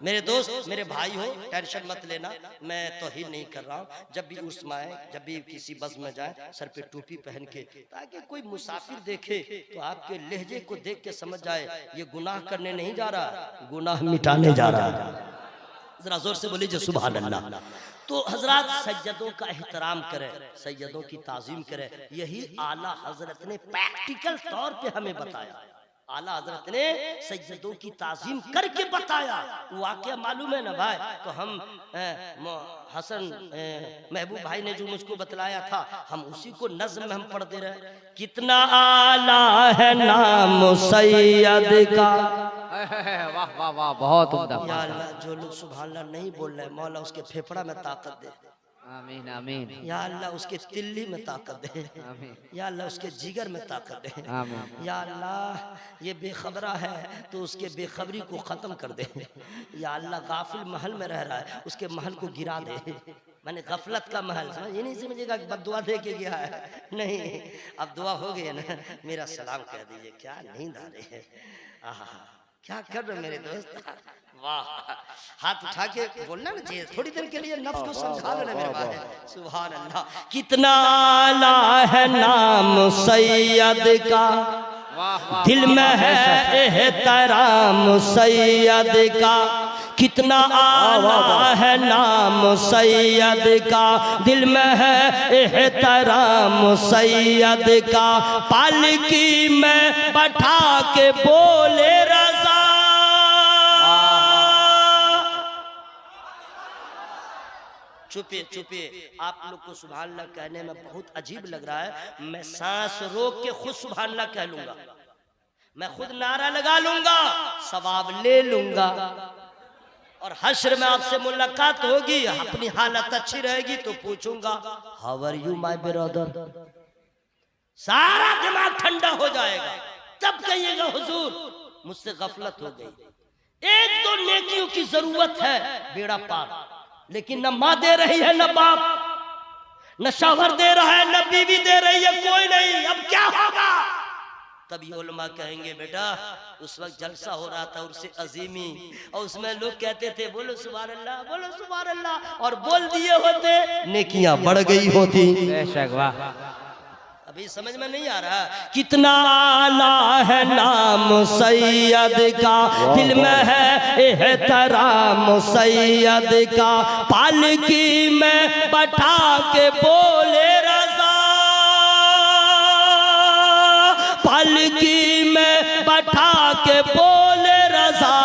मेरे दोस्त, मेरे भाई हो, टेंशन मत लेना, मैं तौहीन नहीं कर रहा हूँ। जब भी उर्स आए, जब भी किसी बस में जाए, सर पे टोपी पहन के, ताकि कोई मुसाफिर देखे तो आपके लहजे को देख के समझ जाए ये गुनाह करने नहीं जा रहा, गुनाह मिटाने जा रहा है। जरा जोर से बोलिए सुभान अल्लाह। तो हजरत सैयदों का एहतराम करें, सैयदों की ताजीम करें, यही आला हजरत ने प्रैक्टिकल तौर पे हमें बताया। आला हजरत ने सैयदों की ताजीम करके बताया। वाकया मालूम है ना भाई? तो हम हसन महबूब भाई ने जो मुझको बतलाया था, हम उसी को नज़्म में हम पढ़ दे रहे। कितना आला है नाम सैयद का। वाह वाह वाह, बहुत उम्दा। या अल्लाह, जो लोग सुभान अल्लाह नहीं बोल रहे, मौला उसके फेफड़ा में ताकत दे। आमीन आमीन। या अल्लाह, उसके तिल्ली में ताकत दे। या अल्लाह, उसके जिगर में ताकत दे। या अल्लाह, ये बेखबरा है तो उसके बेखबरी को ख़त्म कर दे। या अल्लाह, गाफिल महल में रह रहा है, उसके महल को गिरा दे। मैंने गफलत का महल, ये नहीं समझेगा कि बद्दुआ दे के गया है, नहीं। अब दुआ हो गई है ना, मेरा सलाम कह दीजिए। क्या नींद आ रही है, क्या कर रहे मेरे दोस्त? वाह, हाथ उठा के बोलना ना चाहिए, थोड़ी देर के लिए नफ्स को समझा लेना मेरे भाई। सुभान अल्लाह। कितना आला है नाम सैयद का, दिल में है एहतराम सैयद का। कितना आला है नाम सैयद का, दिल में है एहतराम सैयद का। पालकी में बैठा के बोले रज़ा, चुपिए चुपिए। आप लोग को सुभान अल्लाह कहने में बहुत अजीब लग रहा है, मैं सांस रोक के खुद सुभान अल्लाह कह लूंगा, मैं खुद नारा लगा लूंगा, सवाब ले लूंगा। और हश्र में आपसे मुलाकात होगी, अपनी हालत अच्छी रहेगी तो पूछूंगा how are you my brother, सारा दिमाग ठंडा हो जाएगा। तब कहिएगा हुजूर मुझसे गफलत हो गई, एक दो नेकियों की जरूरत है, बेड़ा पार। लेकिन न माँ दे रही है, न बाप, न शौहर दे रहा है, न बीवी दे रही है, कोई नहीं, अब क्या होगा? तभी उलमा कहेंगे बेटा उस वक्त जलसा हो रहा था उर्से अजीमी, और उसमें लोग कहते थे बोलो सुभान अल्लाह, बोलो सुभान अल्लाह, और बोल दिए होते नेकियां बढ़ गई होती। बेशक वाह। अभी समझ में नहीं आ रहा कितना आला है नाम सैयद का, दिल में है एहतराम सैयद का, पालकी में बैठा के बोले रज़ा, पालकी में बैठा के बोले रज़ा,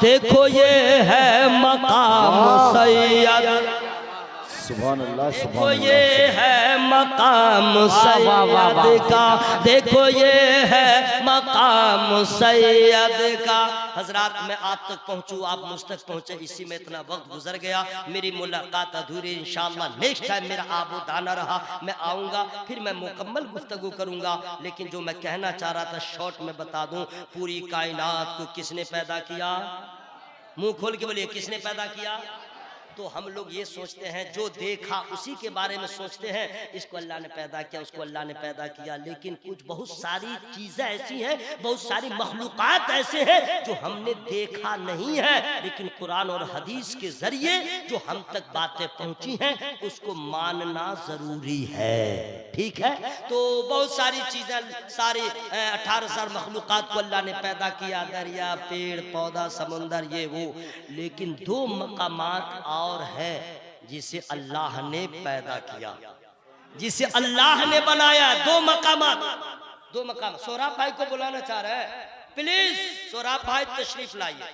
देखो ये है मकाम सैयद, सुभान अल्लाह, देखो ये है मकाम सैयद का, देखो ये है मकाम सैयद का। हजरात मैं आप तक पहुंचूं, आप मुझ तक पहुंचे, इसी में इतना वक्त गुजर गया, मेरी मुलाकात अधूरी। इंशाअल्लाह नेक्स्ट टाइम मेरा आबो दाना रहा, मैं आऊंगा फिर मैं मुकम्मल गुफ्तगू करूंगा। लेकिन जो मैं कहना चाह रहा था शॉर्ट में बता दूं, पूरी कायनात को किसने पैदा किया? मुंह खोल के बोलिए किसने पैदा किया? तो हम लोग ये सोचते हैं जो देखा उसी के बारे में सोचते हैं, इसको अल्लाह ने पैदा किया, उसको अल्लाह ने पैदा किया। लेकिन कुछ बहुत सारी चीजें ऐसी हैं, बहुत सारी मखलूकात ऐसे हैं जो हमने देखा नहीं है, लेकिन कुरान और हदीस के जरिए जो हम तक बातें पहुंची हैं उसको मानना जरूरी है। ठीक है, तो बहुत सारी चीजें, सारी 18,000 मखलूकात को अल्लाह ने पैदा किया, दरिया, पेड़ पौधा, समुंदर, ये वो। लेकिन दो मकामात और है जिसे अल्लाह ने पैदा किया, जिसे अल्लाह ने बनाया। दो मकामात, दो मकाम। सोराब भाई को बुलाना चाह रहे हैं, प्लीज सोराब भाई तशरीफ लाइए।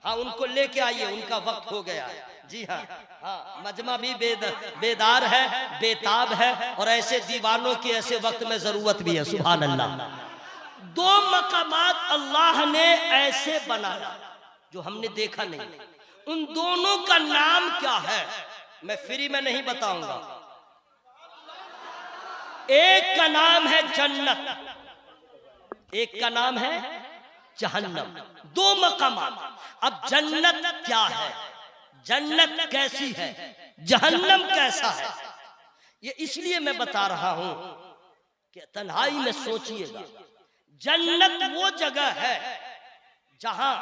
हाँ उनको लेके आइए, उनका वक्त हो गया है। जी हाँ, हाँ मजमा भी बेदार है, बेताब है, और ऐसे दीवानों की ऐसे वक्त में जरूरत भी है। सुभान अल्लाह। दो मकामात अल्लाह ने ऐसे बनाया जो हमने देखा नहीं। उन दोनों का नाम क्या है मैं फ्री में नहीं बताऊंगा। एक का नाम है जन्नत, एक का नाम है जहन्नम। दो मकामात। अब जन्नत क्या है, जन्नत कैसी है, जहन्नम कैसा है, ये इसलिए मैं बता रहा हूं कि तन्हाई में सोचिएगा। जन्नत वो जगह है जहां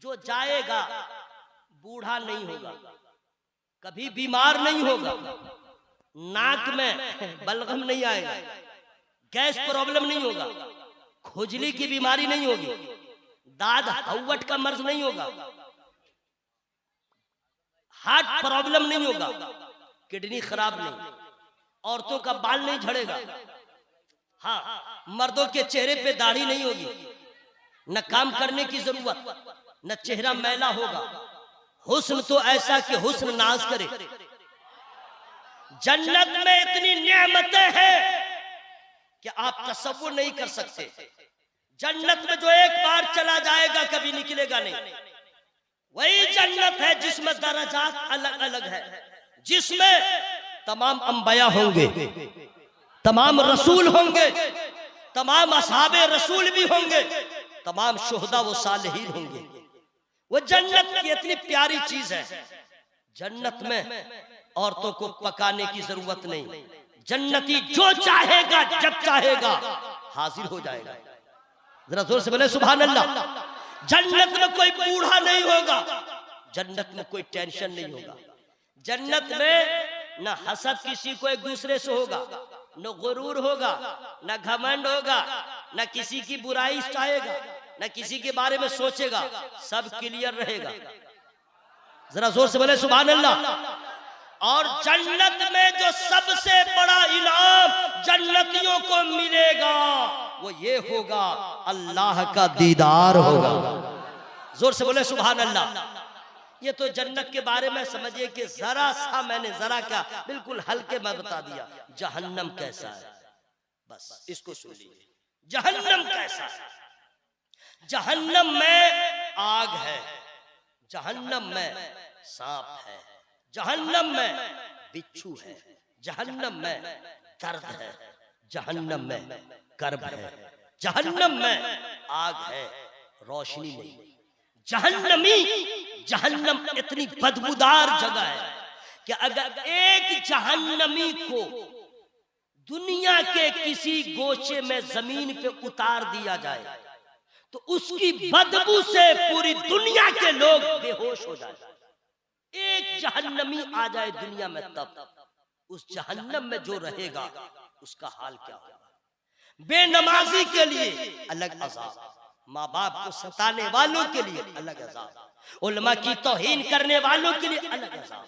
जो जाएगा बूढ़ा नहीं होगा, कभी बीमार नहीं होगा, नाक में बलगम नहीं आएगा, गैस प्रॉब्लम नहीं होगा, खुजली की बीमारी नहीं होगी, दाद हवट का मर्ज नहीं होगा, हार्ट प्रॉब्लम नहीं होगा, किडनी खराब नहीं, औरतों का बाल नहीं झड़ेगा, हाँ मर्दों के चेहरे पे दाढ़ी नहीं होगी, न काम करने की जरूरत, न चेहरा मैला होगा। हुस्न तो ऐसा कि हुस्न नाज करे। जन्नत में इतनी नेमतें हैं कि आप तसव्वुर नहीं कर सकते। जन्नत में जो एक बार चला जाएगा कभी निकलेगा नहीं। वही जन्नत है जिसमें दर्जात अलग अलग है, जिसमें तमाम अंबिया होंगे, तमाम रसूल होंगे, तमाम असहाबे रसूल भी होंगे, तमाम शुहदा व सालिहीन होंगे। वो जन्नत की इतनी प्यारी चीज है। जन्नत में औरतों को पकाने की जरूरत नहीं। जन्नती जो चाहेगा जब चाहेगा हाजिर हो जाएगा। जरा जोर से बोले सुभान अल्लाह। जन्नत में कोई बूढ़ा नहीं होगा, जन्नत में कोई टेंशन नहीं होगा। जन्नत में न हसद किसी को एक दूसरे से होगा, न गुरूर होगा, न घमंड होगा, न किसी की बुराई चाहेगा, न किसी के बारे में सोचेगा, सब क्लियर रहेगा। जरा जोर से बोले सुभान अल्लाह। और जन्नत में जो सबसे बड़ा इनाम जन्नतियों को मिलेगा वो ये होगा, अल्लाह का दीदार होगा। जोर से बोले सुभान अल्लाह। ये तो जन्नत के बारे में समझिए कि जरा सा मैंने जरा क्या बिल्कुल हल्के में बता दिया। जहन्नम कैसा है बस इसको सुन लीजिए। जहन्नम कैसा है? जहन्नम में आग है, जहन्नम में सांप है, जहन्नम में बिच्छू है, जहन्नम में दर्द है, जहन्नम में कर्ब है, जहन्नम में आग है, रोशनी नहीं। जहन्नमी, जहन्नम इतनी बदबूदार जगह है कि अगर एक जहन्नमी को दुनिया के किसी गोचे में जमीन पे उतार दिया जाए तो उसकी बदबू से पूरी दुनिया के लोग बेहोश हो जाए। एक जहन्नमी आ जाए दुनिया में तब उस जहन्नम में जो रहेगा उसका हाल क्या होगा। बेनमाजी के लिए अलग अजाब, माँ बाप को सताने वालों के लिए अलग अजाब, उलमा की तौहीन करने वालों के लिए अलग अजाब,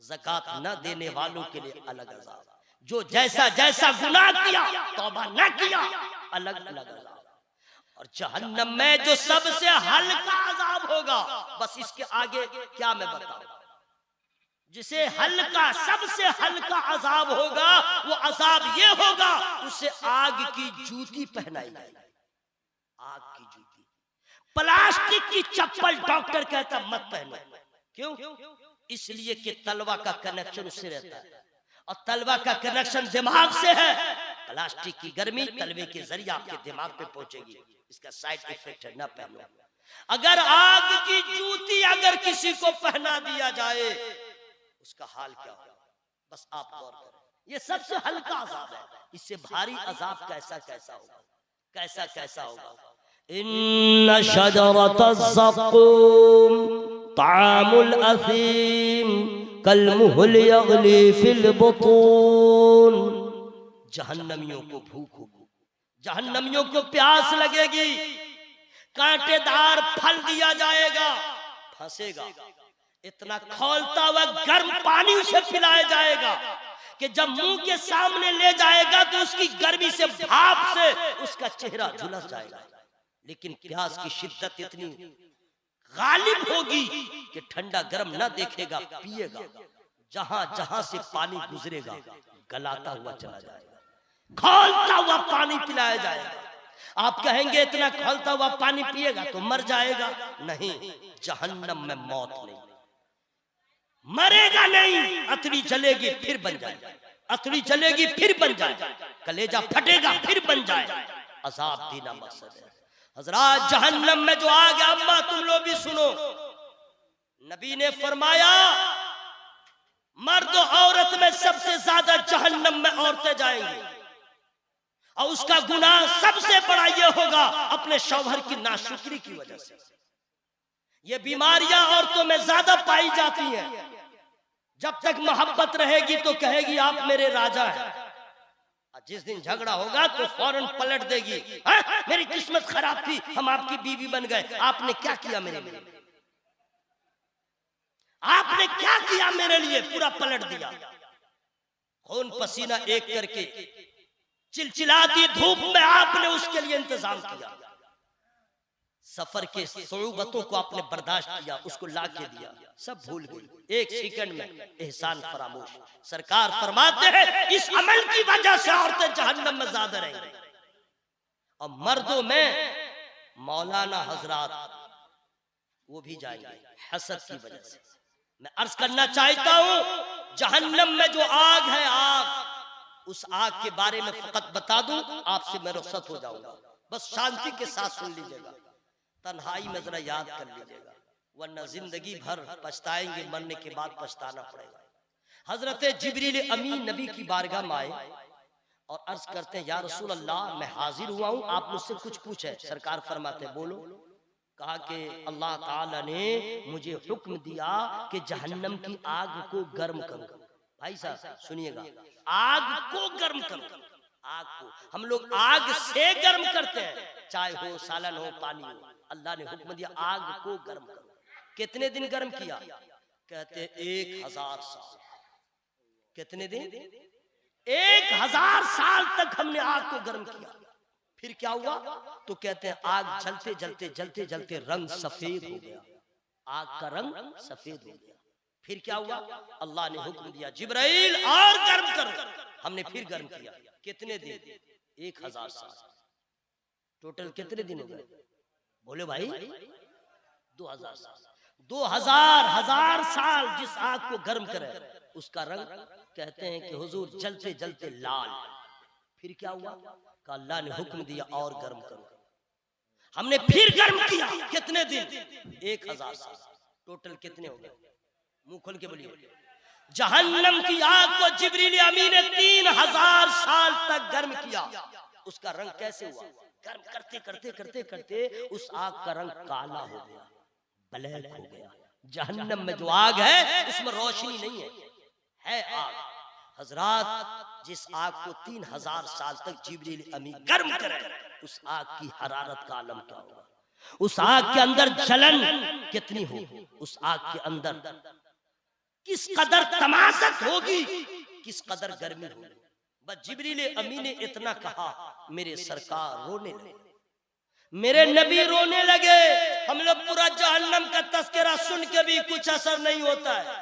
ज़कात न देने वालों के लिए अलग अजाब, जो जैसा जैसा गुनाह किया तौबा न किया अलग अलग अजाब। और जहन्नम में जो सबसे हल्का अजाब होगा, बस इसके आगे क्या मैं बताऊं, जिसे हल्का सबसे हल्का अजाब होगा वो अजाब ये होगा उसे आग की जूती पहनाई जाएगी। आग की जूती, प्लास्टिक की चप्पल डॉक्टर कहता मत पहनो। क्यों? इसलिए कि तलवा का कनेक्शन उससे रहता है और तलवा का कनेक्शन दिमाग से है। प्लास्टिक की गर्मी तलवे के जरिए आपके दिमाग पे पहुंचेगी, इसका साइड इफेक्ट है, ना पहनो। अगर आग की जूती अगर किसी को पहना दिया जाए उसका हाल क्या होगा, बस आप गौर करें। ये सबसे हल्का अजाब है, इससे भारी अजाब कैसा कैसा होगा, कैसा कैसा होगा। इन्न शजरतज़्ज़क़ूम तामुल असीम कलमुहल यगली फिल बुतून। जहन्नमियों को भूख होगी, जहन्नमियों को प्यास लगेगी, कांटेदार फल दिया जाएगा, फंसेगा, इतना खौलता हुआ गर्म पानी उसे पिलाया जाएगा कि जब मुंह के सामने ले जाएगा तो उसकी गर्मी से, भाप से उसका चेहरा झुलस जाएगा। लेकिन प्यास की शिद्दत इतनी गालिब होगी कि ठंडा गर्म ना देखेगा, पिएगा, जहां जहां से पानी गुजरेगा गलाता हुआ चला जाएगा, खौलता हुआ पानी पिलाया जाएगा। आप कहेंगे इतना खौलता हुआ पानी पिएगा तो मर जाएगा, नहीं, जहन्नम में मौत नहीं, मरेगा नहीं, अतड़ी जलेगी फिर बन जाए, अतड़ी जलेगी फिर बन जाए, कलेजा फटेगा फिर बन जाए। अजाब देना मकसद है। हजरात, जहन्नम में जो आ गया, अम्मा तुम लोग भी सुनो, नबी ने फरमाया मर्द औरत में सबसे ज्यादा जहन्नम में औरतें जाएंगी और उसका गुनाह सबसे बड़ा ये होगा अपने शौहर की नाशुक्री की वजह से। ये बीमारियां औरतों में ज्यादा पाई जाती हैं। जब तक मोहब्बत रहेगी तो कहेगी आप मेरे राजा हैं, जिस दिन झगड़ा होगा तो फौरन पलट देगी, मेरी किस्मत खराब थी, हम आपकी बीवी बन गए, आपने क्या किया मेरे लिए, आपने क्या किया मेरे लिए, पूरा पलट दिया। खून पसीना एक करके चिलचिलाती धूप में आपने उसके लिए इंतजाम किया, सफर के सुऊबतों को आपने बर्दाश्त किया, उसको ला के दिया, सब भूल गई, एक सेकंड में एहसान फरामोश। सरकार फरमाते हैं इस अमल की वजह से औरतें जहन्नम में ज्यादा रहेंगी। और मर्दों में मौलाना हजरात वो भी जाएंगे हसद की वजह से। मैं अर्ज करना चाहता हूं, जहन्नम में जो आग है, आग, उस आग के बारे में फकत बता दूं, आपसे मैं रुखसत हो जाऊंगा, बस शांति के साथ सुन लीजिएगा, तन्हाई में जरा याद कर लीजिएगा, वरना जिंदगी भर पछताएंगे, मरने के बाद पछताना पड़ेगा। हजरत जिब्रील अमीन नबी की बारगाह में आए और अर्ज करते हैं, या रसूल अल्लाह, मैं हाजिर हुआ हूं, आप मुझसे कुछ पूछे। सरकार फरमाते हैं बोलो। कहा कि अल्लाह ताला ने मुझे हुक्म दिया कि जहन्नम की आग को गर्म करो। भाई साहब सुनिएगा, आग को गर्म करो, आग को। हम लोग आग से गर्म करते हैं, चाय हो, सालन हो, पानी हो। अल्लाह ने हुक्म दिया आग को गर्म करो। कितने दिन गर्म किया? कहते 1000 साल। कितने दिन? 1000 साल तक हमने आग को गर्म किया। फिर क्या हुआ? तो कहते हैं आग जलते जलते जलते जलते रंग सफेद हो गया, आग का रंग सफेद हो गया। फिर क्या हुआ? अल्लाह ने हुक्म दिया जिब्राइल और गर्म करो। हमने फिर गर्म किया। कितने दिन? 1000 साल। टोटल कितने दिन हो गए? बोले भाई 2000 साल। 2000 साल जिस आग को गर्म करे उसका रंग कहते हैं कि हुजूर जलते जलते लाल। फिर क्या हुआ? कि अल्लाह ने हुक्म दिया और गर्म करो। हमने फिर गर्म किया। कितने दिन? 1000 साल। टोटल कितने हो गए? मुंह खोल के बोलिए। जहन्नम की आग को जिब्रील अमीन ने 3000 साल तक गर्म किया। उसका रंग कैसे हुआ? गर्म करते करते करते करते उस आग का रंग काला हो गया, ब्लैक हो गया। जहन्नम में जो आग है उसमें रोशनी नहीं है आग। हजरात जिस आग को 3000 साल तक जिब्रील अमीन गर्म करे उस आग की हरारत का आलम क्या होगा? उस आग के अंदर जलन कितनी होगी? उस आग के अंदर किस कदर तमाशत होगी, किस कदर गर्मी होगी। बस जिब्रील अमीन ने इतना कहा, मेरे सरकार रोने लगे, मेरे नबी रोने लगे। हम लोग पूरा जहन्नम का तस्करा सुन के भी कुछ असर नहीं होता है।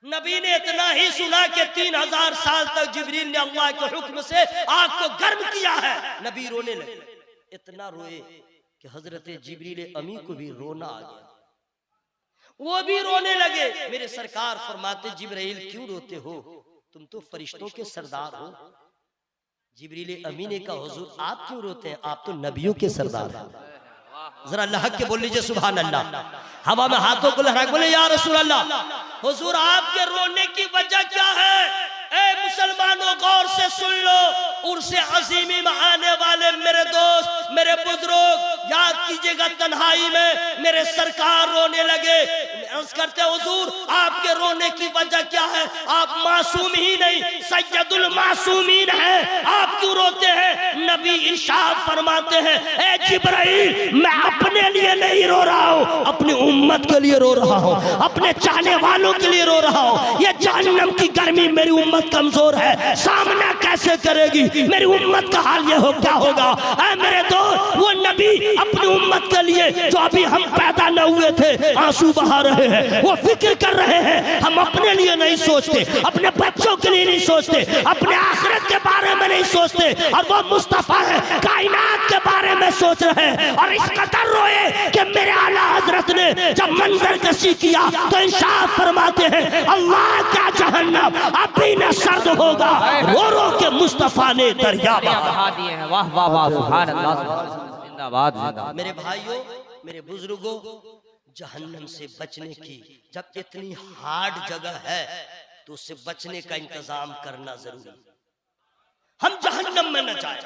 नबी ने इतना ही सुना कि 3000 साल तक जिब्रील ने अल्लाह के हुक्म से आग को गर्म किया है। नबी रोने लगे, इतना रोए कि हजरत जिब्रील अमी को भी रोना आ गया, वो भी रोने लगे। मेरे सरकार फरमाते, जिब्राइल क्यों रोते हो? तुम तो फरिश्तों के सरदार हो। जिब्रील अमी ने कहा, हुजूर आप क्यों रोते हैं? आप तो नबियों के सरदार हैं। जरा अल्लाह के बोल लीजिए सुभान अल्लाह। हवा में हाथों को लहरा बोले या रसूल अल्लाह। हुजूर आपके रोने की वजह क्या है? ए मुसलमानों गौर से सुन लो। उर्से अजीमी में आने वाले मेरे दोस्त, मेरे बुजुर्ग, याद कीजिएगा तन्हाई में मेरे सरकार रोने लगे। अर्ज करते हुजूर आपके रोने की वजह क्या है? आप मासूम ही नहीं, सैयदुल मासूमीन हैं, आप क्यों रोते हैं? नबी इरशाद फरमाते हैं, ए जिब्राइल मैं अपने लिए नहीं रो रहा हूँ, अपनी उम्मत के लिए रो रहा हूँ, अपने चाहने वालों के लिए रो रहा हूँ। ये जहन्नम की गर्मी मेरी उम्मत कमजोर है, सामना कैसे करेगी? मेरी उम्मत का हाल ये हो क्या होगा? ऐ मेरे दोस्त, वो नबी अपनी उम्मत के लिए जो अभी हम पैदा न हुए थे आंसू बहा रहे हैं, वो फिक्र कर रहे हैं। हम अपने लिए नहीं सोचते, अपने बच्चों के लिए नहीं सोचते, अपने आखिरत के बारे में नहीं सोचते, और वो मुस्तफा है कायनात के बारे में सोच रहे हैं। और इस कदर रोए कि मेरे आला हजरत ने जब मंजर कशी किया तो इंशाअल्लाह फरमाते हैं, अल्लाह का जहन्नम अभी न सर्द होगा, रो रो के मुस्तफा ने दरिया बहा दिए हैं। वाह वाह वाह सुभान अल्लाह, जिंदाबाद जिंदाबाद। मेरे भाइयों, मेरे बुजुर्गों, जहन्नम से बचने की जब इतनी हार्ड जगह है तो उससे बचने का इंतजाम करना जरूरी। हम जहन्नम में न जाए,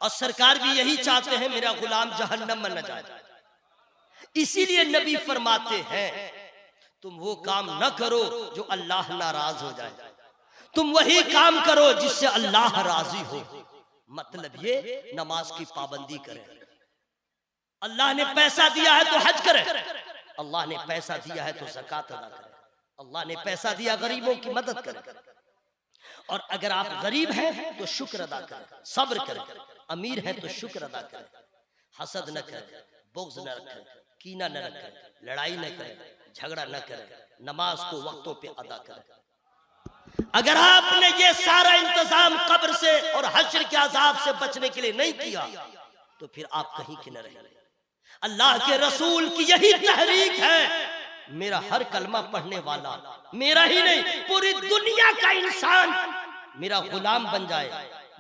और सरकार भी यही चाहते हैं मेरा गुलाम जहन्नम में न जाए। इसीलिए नबी फरमाते हैं, तुम वो काम न करो जो अल्लाह नाराज हो जाए, तुम वही काम करो जिससे अल्लाह राजी हो। मतलब ये नमाज की पाबंदी करें। अल्लाह ने पैसा दिया है तो हज करें, अल्लाह ने पैसा दिया है तो ज़कात अदा करें, अल्लाह ने पैसा दिया गरीबों की मदद करें। और अगर आप गरीब हैं तो शुक्र अदा करें, सब्र करें, अमीर हैं तो शुक्र अदा करें, हसद न करें, बुग़्ज़ न रखें, कीना न रखें, लड़ाई न करें, झगड़ा न करें, नमाज को वक्तों पे अदा करें। अगर आपने ये सारा इंतजाम कब्र से और हश्र के अजाब से बचने के लिए नहीं किया तो फिर आप कहीं के न रहे। अल्लाह के रसूल की यही तहरीक है, मेरा हर कलमा पढ़ने वाला, मेरा ही नहीं पूरी दुनिया का इंसान मेरा गुलाम बन जाए,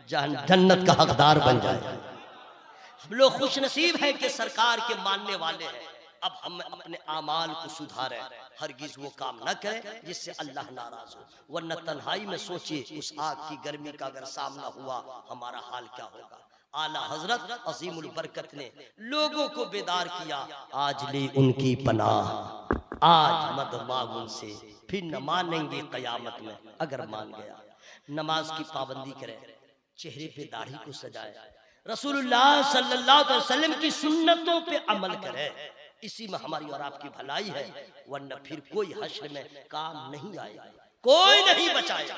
जन्नत का हकदार बन जाए। हम लोग खुश नसीब हैं कि सरकार के मानने वाले हैं। अब हम अपने आमाल को सुधारें, हरगिज वो काम न करें जिससे अल्लाह नाराज हो, वरना तन्हाई में सोचिए उस आग की गर्मी का अगर सामना हुआ हमारा हाल क्या होगा। आला हजरत अजीमुल बरकत ने लोगों को बेदार किया, आज ले उनकी पनाह, आज मत मांग उनसे, फिर न मानेंगे कयामत में अगर मान गया। नमाज की पाबंदी करें, चेहरे पे दाढ़ी को सजाए, रसूलुल्लाह सल्लल्लाहु अलैहि वसल्लम की सुन्नतों पे अमल करें, इसी में हमारी और आपकी भलाई है, वरना फिर कोई हश्र में काम नहीं आएगा, कोई नहीं बचाएगा।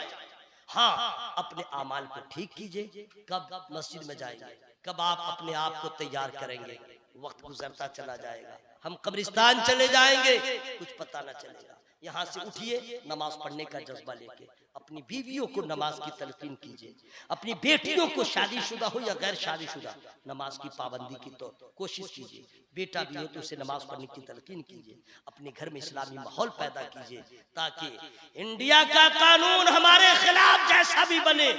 हाँ, अपने आमाल को ठीक कीजिए। कब मस्जिद में जाएंगे, कब आप अपने आप को तैयार करेंगे, वक्त गुजरता चला जाएगा, हम कब्रिस्तान चले जाएंगे, कुछ पता न चलेगा। यहाँ से उठिए, नमाज पढ़ने का जज्बा लेके अपनी बीवियों को नमाज की तलकीन कीजिए, अपनी बेटियों को शादीशुदा हो या गैर शादीशुदा नमाज की पाबंदी की तो कोशिश कीजिए। बेटा भी हो तो उसे नमाज पढ़ने की तलकीन कीजिए, अपने घर में इस्लामी माहौल पैदा कीजिए, ताकि इंडिया का कानून हमारे खिलाफ जैसा भी बने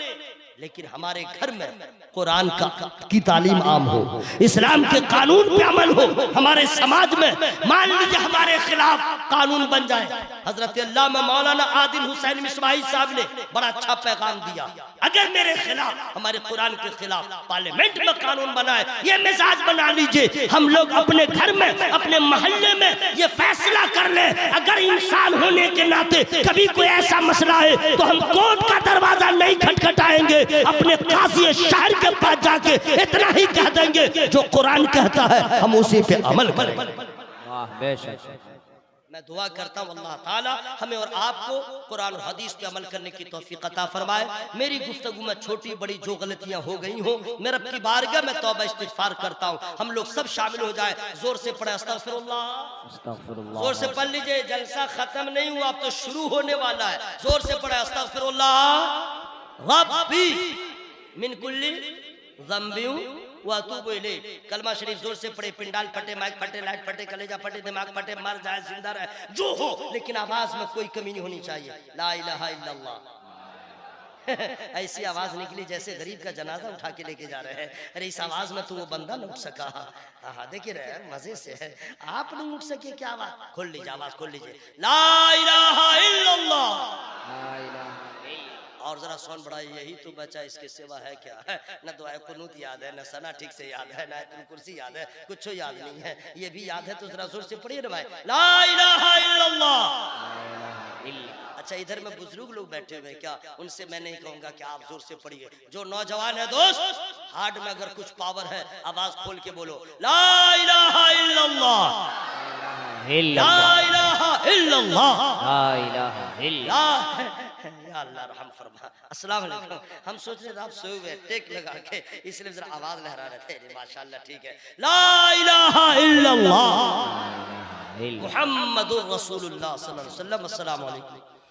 लेकिन हमारे घर में कुरान की तालीम आम हो, इस्लाम के कानून पे अमल हो। हमारे समाज में मान लीजिए हमारे खिलाफ कानून बन जाए। हजरत अल्लामा मौलाना आदिल हुसैन मिसबाही साहब ने बड़ा अच्छा पैगाम दिया, अगर मेरे खिलाफ, हमारे कुरान के खिलाफ पार्लियामेंट में कानून बनाए, ये मिजाज बना लीजिए, हम लोग अपने घर में, अपने मोहल्ले में ये फैसला कर ले, अगर इंसान होने के नाते कभी कोई ऐसा मसला है तो हम कोर्ट का दरवाजा नहीं खटखटाएंगे, अपने काजी शहर के पास जाके इतना ही कह देंगे जो कुरान कहता है हम उसी पे अमल करें। मैं दुआ करता हूँ अल्लाह ताला हमें और आपको कुरान और हदीस पे अमल करने की तौफीक अता फरमाए। मेरी गुफ्तगू में छोटी बड़ी जो गलतियां हो गई हो, मैं रब की बारगाह में तौबा इस्तिगफार करता हूँ। हम लोग सब शामिल हो जाए, जोर से पढ़े अस्तगफिरुल्लाह। जोर से पढ़ लीजिए, जलसा खत्म नहीं हुआ, अब तो शुरू होने वाला है। जोर से पढ़े अस्तगफिरुल्लाह रब्बी मिन कुल्ली ज़ंबी व अतूबु इलैह। कलमा शरीफ जोर से पढ़े, पिंडाल फटे, माइक फटे, लाइट फटे, कलेजा फटे, दिमाग फटे, मर जाए जिंदा रहे जो हो, लेकिन आवाज में कोई कमी नहीं होनी चाहिए। ला इलाहा इल्लल्लाह ऐसी आवाज निकली जैसे गरीब का जनाजा उठा के लेके जा रहे हैं। अरे इस आवाज में तो वो बंदा न उठ सका। हाँ देखिए रहे मजे से है, आप नहीं उठ सके क्या? आवाज खोल लीजिए, आवाज खोल लीजिए, ला इलाहा इल्लल्लाह। और जरा सोन बड़ा, यही तो बचा, इसके सिवा है क्या? है न दुआए कुनूत याद है, न सना ठीक से याद है, न कुर्सी याद है, कुछ याद नहीं है। ये भी याद है तो जरा जोर से पढ़िए ना भाई, ला इलाहा इल्लल्लाह। अच्छा इधर में बुजुर्ग लोग बैठे हुए, क्या उनसे मैं नहीं कहूंगा कि आप जोर से पढ़िए। जो नौजवान है दोस्त, हार्ट में अगर कुछ पावर है आवाज खोल के बोलो, ला इलाहा इल्लल्लाह, ला इलाहा इल्लल्लाह, ला इलाहा इल्लल्लाह। या अल्लाह रहम फरमा। अस्सलाम वालेकुम। हम सोच रहे थे आप सोए हुए टेक लगा के, इसलिए जरा आवाज लहरा रहे थे। माशाअल्लाह ठीक है, ला इलाहा इल्लल्लाह मुहम्मदुर रसूलुल्लाह सल्लल्लाहु अलैहि वसल्लम। अस्सलाम वालेकुम।